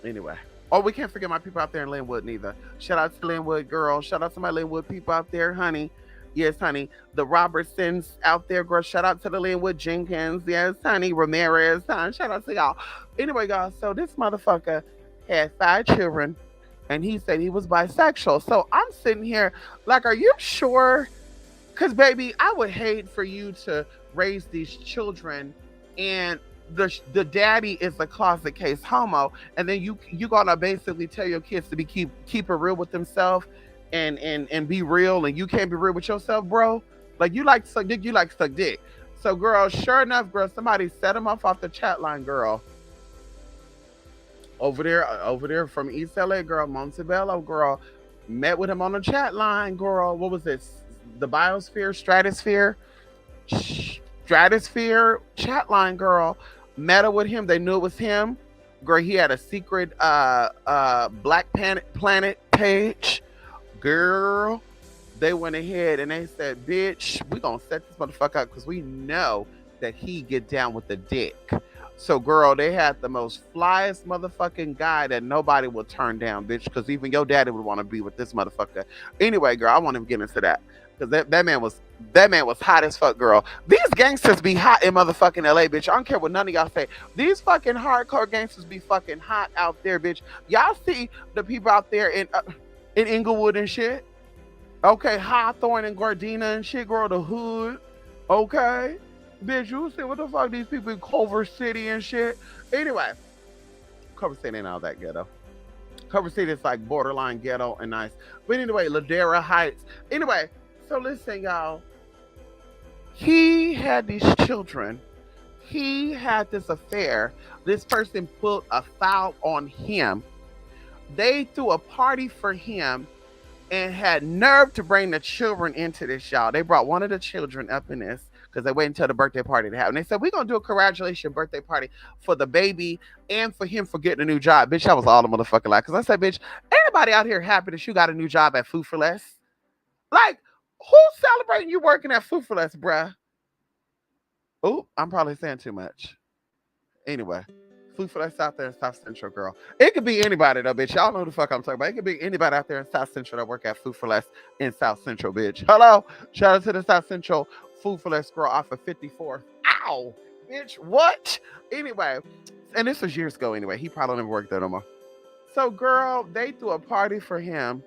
Anyway, Oh, we can't forget my people out there in Linwood neither. Shout out to Linwood girl. Shout out to my Linwood people out there, honey. Yes, honey. The Robertsons out there, girl. Shout out to the Linwood Jenkins. Yes, honey. Ramirez. Huh? Shout out to y'all. Anyway, y'all. So this motherfucker had 5 children, and he said he was bisexual. So I'm sitting here like, are you sure? Because, baby, I would hate for you to raise these children and the daddy is a closet case homo, and then you gonna basically tell your kids to be keep it real with themselves and be real, and you can't be real with yourself, bro. Like, you like to suck dick, you like to suck dick. So, girl, sure enough, girl, somebody set him off the chat line, girl. Over there from East LA, girl, Montebello, girl, met with him on the chat line, girl. What was this? The Biosphere, Stratosphere chat line, girl. Met up with him. They knew it was him. Girl, he had a secret Black Planet page. Girl, they went ahead and they said, bitch, we gonna set this motherfucker up because we know that he get down with the dick. So, girl, they had the most flyest motherfucking guy that nobody would turn down, bitch, because even your daddy would want to be with this motherfucker. Anyway, girl, I want to get into that. Because that man was hot as fuck, girl. These gangsters be hot in motherfucking LA, bitch. I don't care what none of y'all say. These fucking hardcore gangsters be fucking hot out there, bitch. Y'all see the people out there in Inglewood and shit. Okay, Hawthorne and Gardena and shit, girl, the hood. Okay. Bitch, you see what the fuck these people in Culver City and shit. Anyway, Culver City ain't all that ghetto. Culver City is like borderline ghetto and nice. But anyway, Ladera Heights. Anyway, so listen, y'all. He had these children. He had this affair. This person put a foul on him. They threw a party for him and had nerve to bring the children into this, y'all. They brought one of the children up in this because they waited until the birthday party to happen. They said, we're going to do a congratulations birthday party for the baby and for him for getting a new job. Bitch, that was all the motherfucking lie. Because I said, bitch, anybody out here happy that you got a new job at Food for Less? Like, who's celebrating you working at Food for Less, bruh? Oh, I'm probably saying too much. Anyway, Food for Less out there in South Central, girl. It could be anybody, though, bitch. Y'all know the fuck I'm talking about. It could be anybody out there in South Central that work at Food for Less in South Central, bitch. Hello? Shout out to the South Central Food for Less girl off of 54th. Ow! Bitch, what? Anyway, and this was years ago anyway. He probably never worked there no more. So, girl, they threw a party for him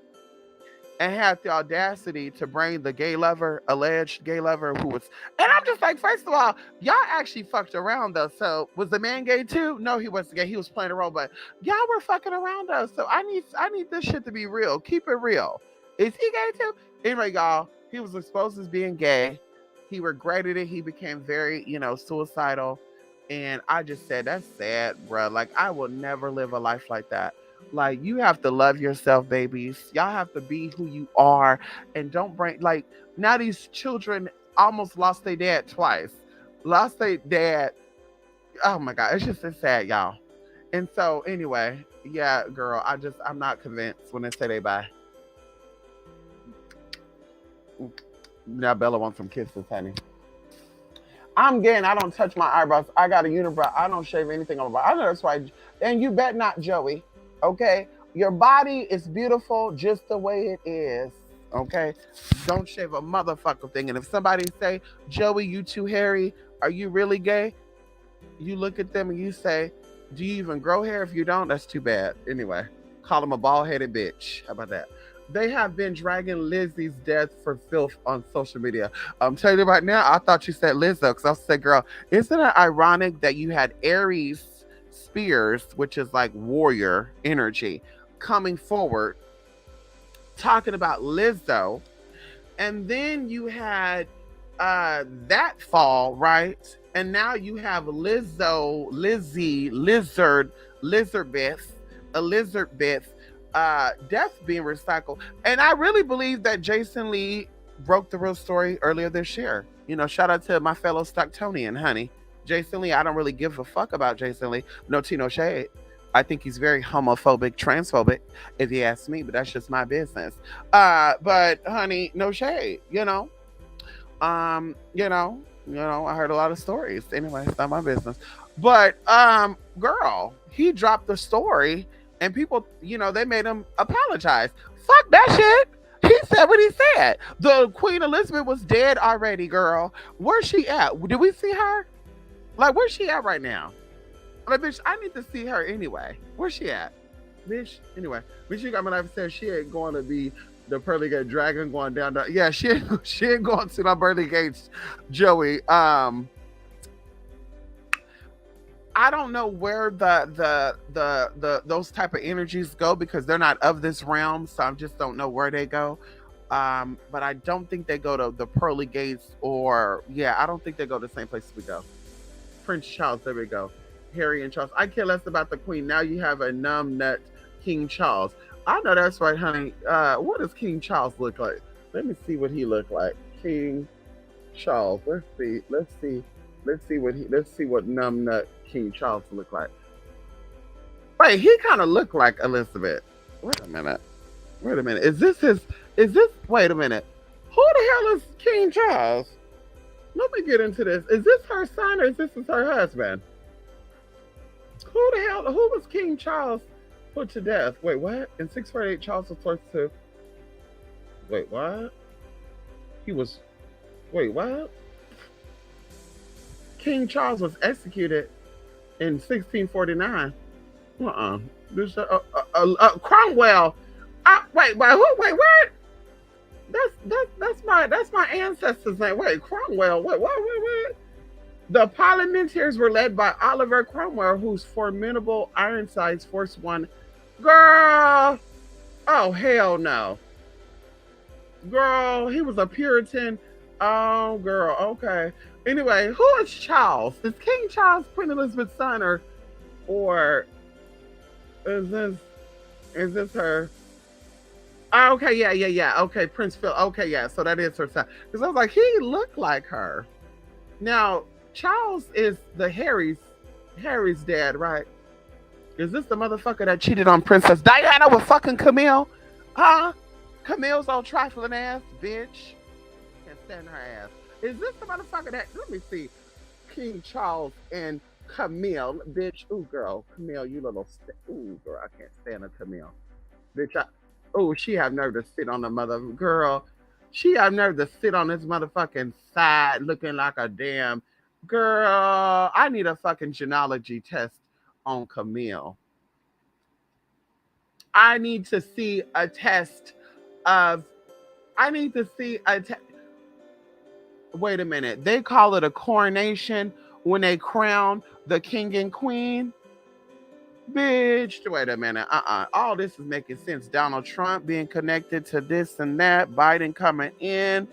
and had the audacity to bring the alleged gay lover who was, and I'm just like, first of all, y'all actually fucked around though. So was the man gay too? No, he wasn't gay. He was playing a role, but y'all were fucking around though. So I need this shit to be real. Keep it real. Is he gay too? Anyway, y'all, he was exposed as being gay. He regretted it. He became very, suicidal. And I just said, that's sad, bro. Like, I will never live a life like that. Like, you have to love yourself, babies. Y'all have to be who you are. And don't bring, like, now these children almost lost their dad twice. Lost their dad. Oh, my God. It's just sad, y'all. And so, anyway, yeah, girl, I'm not convinced when they say they bye. Now Bella wants some kisses, honey. I'm gay and I don't touch my eyebrows. I got a unibrow. I don't shave anything on my body. I know that's why. And you bet not, Joey. Okay? Your body is beautiful just the way it is. Okay? Don't shave a motherfucker thing. And if somebody say, Joey, you too hairy, are you really gay? You look at them and you say, do you even grow hair? If you don't, that's too bad. Anyway, call them a bald-headed bitch. How about that? They have been dragging Lizzie's death for filth on social media. I'm telling you right now, I thought you said Lizzo, because I said, girl, isn't it ironic that you had Aries Spears, which is like warrior energy, coming forward, talking about Lizzo, and then you had that fall, right? And now you have Lizzie, Elizabeth, death being recycled. And I really believe that Jason Lee broke the real story earlier this year. Shout out to my fellow Stocktonian, honey. Jason Lee, I don't really give a fuck about Jason Lee. No tea, no shade. I think he's very homophobic, transphobic, if you ask me, but that's just my business. But honey, no shade, I heard a lot of stories. Anyway, it's not my business. But girl, he dropped the story And people, they made him apologize. Fuck that shit. He said what he said. The Queen Elizabeth was dead already, girl. Where's she at? Did we see her? Like, where's she at right now? Like, bitch, I need to see her anyway. Where's she at? Bitch, anyway. Bitch, you got my life said she ain't going to be the pearly gate dragon going down. Yeah, she ain't going to my pearly gates, Joey. I don't know where the those type of energies go because they're not of this realm, so I just don't know where they go. But I don't think they go to the pearly gates, or yeah, I don't think they go to the same place we go. Prince Charles, there we go. Harry and Charles. I care less about the Queen. Now you have a numb nut King Charles. I know that's right, honey. What does King Charles look like? Let me see what he looked like. King Charles. Let's see. Let's see what numb nut King Charles looked like. Wait, he kind of looked like Elizabeth. Wait a minute. Is this wait a minute. Who the hell is King Charles? Let me get into this. Is this her son or is this her husband? Who the hell? Who was King Charles put to death? Wait, what? In 648, Charles was forced to. Wait, what? He was. Wait, what? King Charles was executed in 1649. There's Cromwell. Wait, who? Wait, what? That's my ancestors' name. Wait, Cromwell. What? The parliamentarians were led by Oliver Cromwell, whose formidable Ironsides force won. Girl, oh hell no, girl, he was a Puritan. Oh, girl, okay. Anyway, who is Charles? Is King Charles Queen Elizabeth's son, or is this her? Oh, okay, yeah. Okay, Prince Philip. Okay, yeah. So that is her son. Because I was like, he looked like her. Now, Charles is the Harry's dad, right? Is this the motherfucker that cheated on Princess Diana with fucking Camille? Huh? Camille's old trifling ass, bitch. Can't stand her ass. Is this the motherfucker that? Let me see. King Charles and Camille, bitch. Ooh, girl, Camille, you little. Ooh, girl, I can't stand a Camille, bitch. Oh, she have nerve to sit on the mother girl. She have nerve to sit on this motherfucking side, looking like a damn girl. I need a fucking genealogy test on Camille. I need to see a test of. I need to see a test. Wait a minute. They call it a coronation when they crown the king and queen. Bitch, wait a minute. All this is making sense. Donald Trump being connected to this and that, Biden coming in,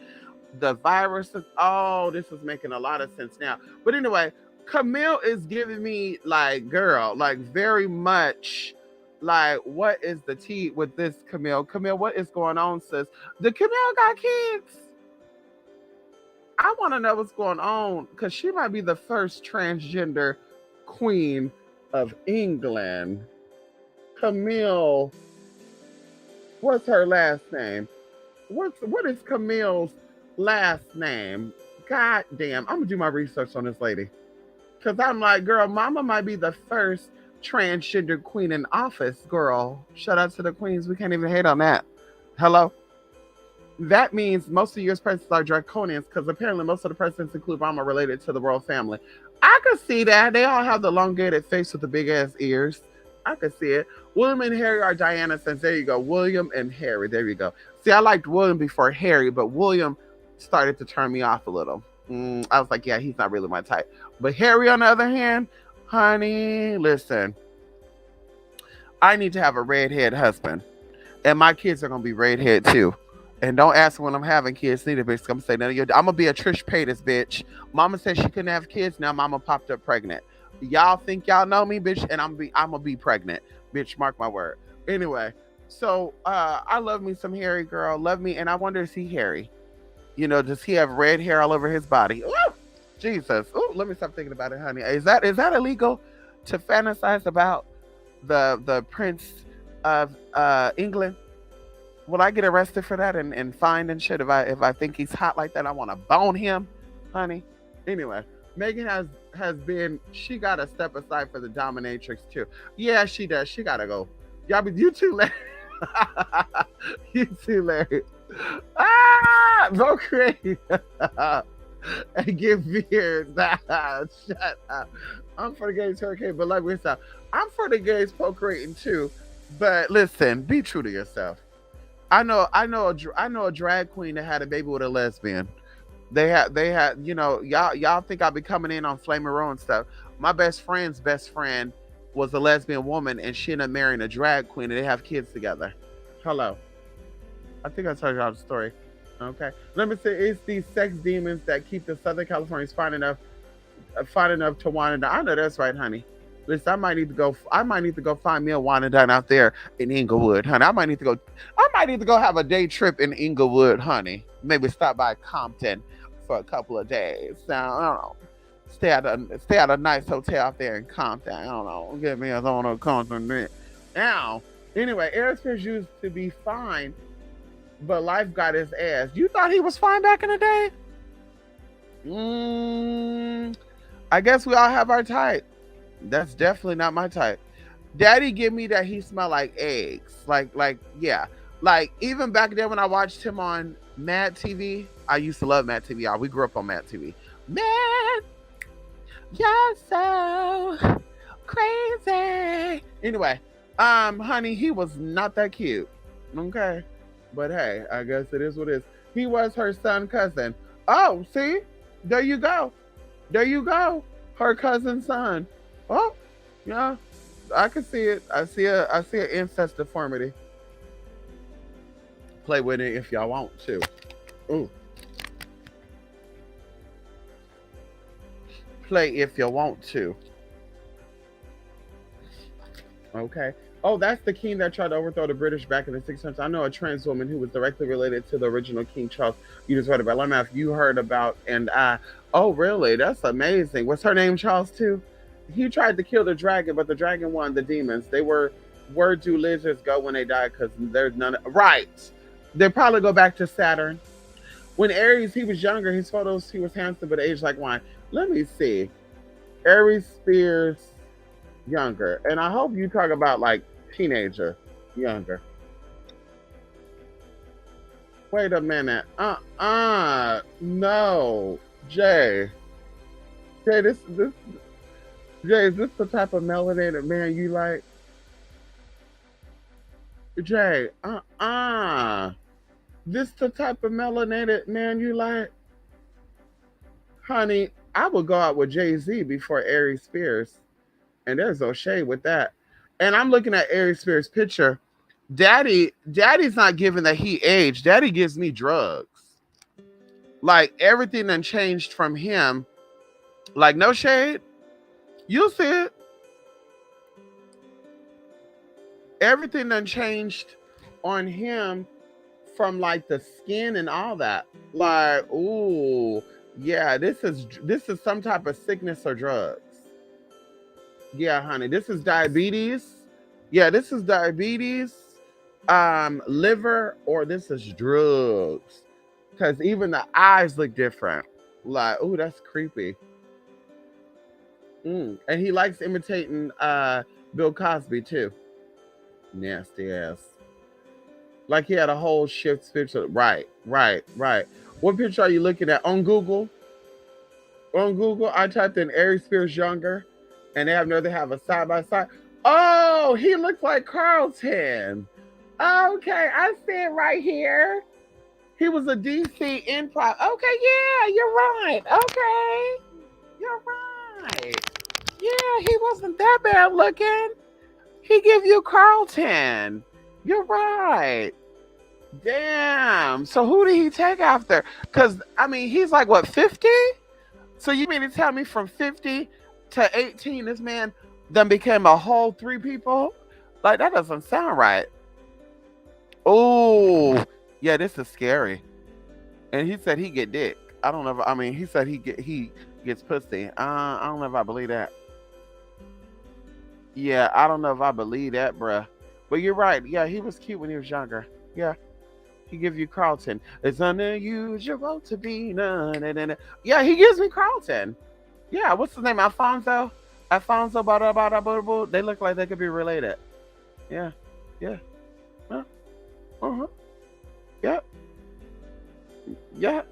the viruses. Oh, this is making a lot of sense now. But anyway, Camille is giving me like, girl, like very much like, what is the tea with this Camille? Camille, what is going on, sis? The Camille got kids. I want to know what's going on because she might be the first transgender queen of England. Camille, what's her last name? What is Camille's last name? God damn, I'm gonna do my research on this lady. Cause I'm like, girl, mama might be the first transgender queen in office, girl. Shout out to the queens. We can't even hate on that. Hello? That means most of US presidents are draconians because apparently most of the presidents, include Obama, related to the royal family. I could see that. They all have the elongated face with the big ass ears. I could see it. William and Harry are Diana sons. There you go. William and Harry. There you go. See, I liked William before Harry, but William started to turn me off a little. I was like, yeah, he's not really my type. But Harry, on the other hand, honey, listen. I need to have a redhead husband. And my kids are going to be redhead too. And don't ask when I'm having kids neither, bitch. I'm gonna say none of your. I'm gonna be a Trish Paytas, bitch. Mama said she couldn't have kids. Now mama popped up pregnant. Y'all think y'all know me, bitch, and I'm gonna be pregnant, bitch. Mark my word. Anyway, so I love me some Harry, girl. Love me, and I wonder, is he hairy? Does he have red hair all over his body? Ooh, Jesus. Ooh, let me stop thinking about it, honey. Is that illegal to fantasize about the Prince of England? Will I get arrested for that and fined and shit if I think he's hot like that? I want to bone him, honey. Anyway, Meghan has been, she got to step aside for the dominatrix too. Yeah, she does. She got to go. Y'all be you too late. You too late. Ah, go crazy. And get beard. Shut up. I'm for the gays hurricane, but like we said, I'm for the gays procreating too. But listen, be true to yourself. I know a drag queen that had a baby with a lesbian. They had, y'all think I'll be coming in on Flaming Row and stuff. My best friend's best friend was a lesbian woman, and she ended up marrying a drag queen, and they have kids together. Hello. I think I told y'all the story. Okay. Let me say it's these sex demons that keep the Southern Californians fine enough to wine and dine. I know that's right, honey. Listen, I might need to go find me a wine and dine out there in Inglewood, honey. I might need to go have a day trip in Inglewood, honey. Maybe stop by Compton for a couple of days. Now, I don't know. Stay at a nice hotel out there in Compton. I don't know. Get me a zone of Compton. Now, anyway, Aerosmith used to be fine, but life got his ass. You thought he was fine back in the day? I guess we all have our type. That's definitely not my type. Daddy give me that he smell like eggs. Yeah. Like even back then when I watched him on Mad TV, I used to love Mad TV. Y'all. We grew up on Mad TV. Man, you're so crazy. Anyway, honey, he was not that cute. Okay. But hey, I guess it is what it is. He was her son cousin. Oh, see? There you go. There you go. Her cousin's son. Oh, yeah. I can see it. I see an incest deformity. Play with it if y'all want to. Ooh. Play if you want to. Okay. Oh, that's the king that tried to overthrow the British back in the 600s. I know a trans woman who was directly related to the original King Charles. You just heard about. Let me know if you heard about. And oh, really? That's amazing. What's her name? Charles too. He tried to kill the dragon, but the dragon won the demons. They were, where do lizards go when they die? Because there's none. Right. They probably go back to Saturn. When Aries, he was younger. His photos, he was handsome, but aged like wine. Let me see. Aries Spears younger. And I hope you talk about like teenager younger. Wait a minute. No. Jay. Jay, Jay, is this the type of melanated man you like? Jay, this the type of melanated man you like? Honey, I would go out with Jay-Z before Aries Spears. And there's no shade with that. And I'm looking at Aries Spears' picture. Daddy's not giving that he aged. Daddy gives me drugs. Like everything done changed from him. Like no shade. You'll see it. Everything done changed on him from like the skin and all that. Like, ooh, yeah, this is some type of sickness or drugs. Yeah, honey, this is diabetes. Yeah, this is diabetes, liver, or this is drugs. Because even the eyes look different. Like, ooh, that's creepy. And he likes imitating Bill Cosby too. Nasty ass. Like he had a whole shift picture. Right. What picture are you looking at? On Google? On Google, I typed in Aries Spears younger, and they have a side by side. Oh, he looks like Carlton. Okay, I see it right here. He was a DC improv. Okay, yeah, you're right. Okay, you're right. Yeah, he wasn't that bad looking. He give you Carlton. You're right. Damn. So who did he take after? Because, I mean, he's like, what, 50? So you mean to tell me from 50 to 18, this man then became a whole three people? Like, that doesn't sound right. Oh, yeah, this is scary. And he said he get dick. I don't know. He said he gets pussy. I don't know if I believe that. Yeah, I don't know if I believe that, bruh. But you're right. Yeah, he was cute when he was younger. Yeah, he gives you Carlton. It's unusual to be none. Yeah, he gives me Carlton. Yeah, what's his name? Alfonso. Alfonso. They look like they could be related. Yeah. Yeah. Uh-huh. Yeah. Yeah.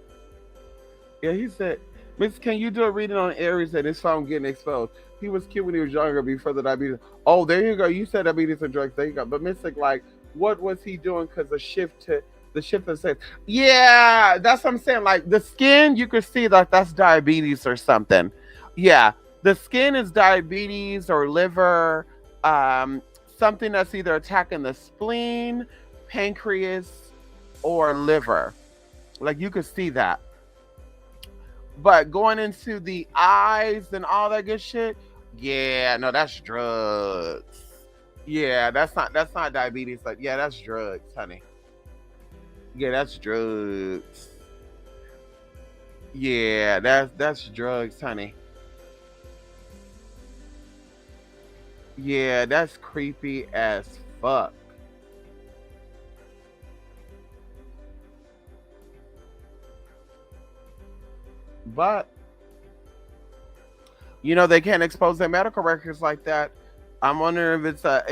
Yeah, he said, Miss, can you do a reading on Aries and his phone getting exposed? He was cute when he was younger before the diabetes. Oh, there you go. You said diabetes and drugs. There you go. But Mystic, like, what was he doing? Because the shift of sex. Yeah, that's what I'm saying. Like the skin, you could see that that's diabetes or something. Yeah, the skin is diabetes or liver, um, something that's either attacking the spleen, pancreas, or liver. Like you could see that. But going into the eyes and all that good shit, yeah, no, that's drugs. Yeah, that's not diabetes. Like, yeah, that's drugs, honey. Yeah, that's drugs. Yeah, that's drugs, honey. Yeah, that's creepy as fuck. But they can't expose their medical records like that. I'm wondering if it's a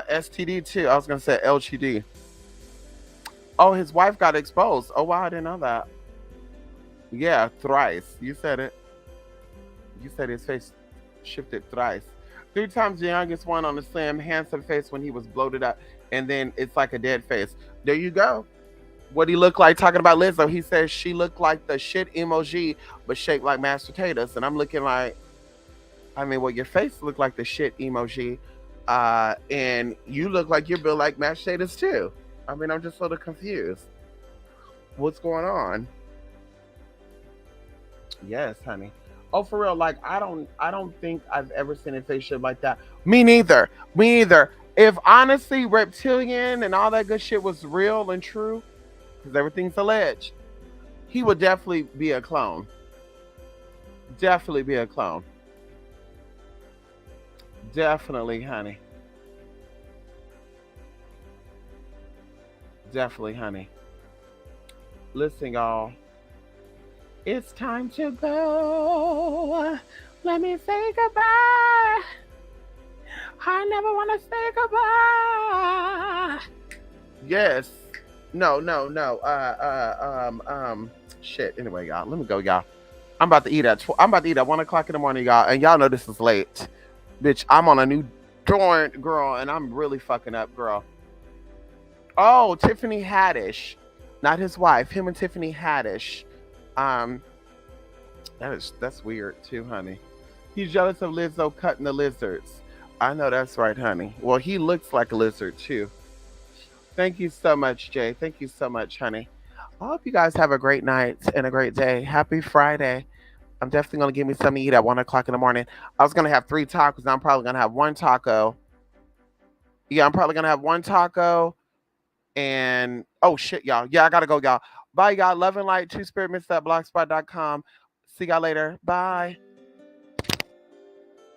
STD too. I was gonna say LTD. Oh, his wife got exposed. Oh wow, I didn't know that. Yeah, thrice. You said it. You said his face shifted thrice. Three times the youngest one on the slim, handsome face when he was bloated up, and then it's like a dead face. There you go. What he looked like talking about Lizzo. He says she looked like the shit emoji, but shaped like mashed potatoes. And I'm looking like, I mean, well, your face looked like the shit emoji, and you look like you're built like mashed potatoes too. I mean, I'm just a little confused. What's going on? Yes, honey. Oh, for real. Like I don't think I've ever seen a face shape like that. Me neither. Me neither. If honestly reptilian and all that good shit was real and true, because everything's alleged, he would definitely be a clone. Definitely be a clone. Definitely, honey. Definitely, honey. Listen, y'all. It's time to go. Let me say goodbye. I never want to say goodbye. Yes. No, no, no. Shit. Anyway, y'all. Let me go, y'all. I'm about to eat at 1 o'clock in the morning, y'all. And y'all know this is late. Bitch, I'm on a new joint, girl, and I'm really fucking up, girl. Oh, Tiffany Haddish. Not his wife. Him and Tiffany Haddish. Um, that's weird too, honey. He's jealous of Lizzo cutting the lizards. I know that's right, honey. Well, he looks like a lizard too. Thank you so much, Jay. Thank you so much, honey. I hope you guys have a great night and a great day. Happy Friday. I'm definitely gonna give me something to eat at 1 o'clock in the morning. I was gonna have 3 tacos. Now I'm probably gonna have one taco. Yeah, I'm probably gonna have one taco and oh shit, y'all. Yeah, I gotta go, y'all. Bye, y'all. Love and light, two spirit miss at blogspot.com. See y'all later. Bye.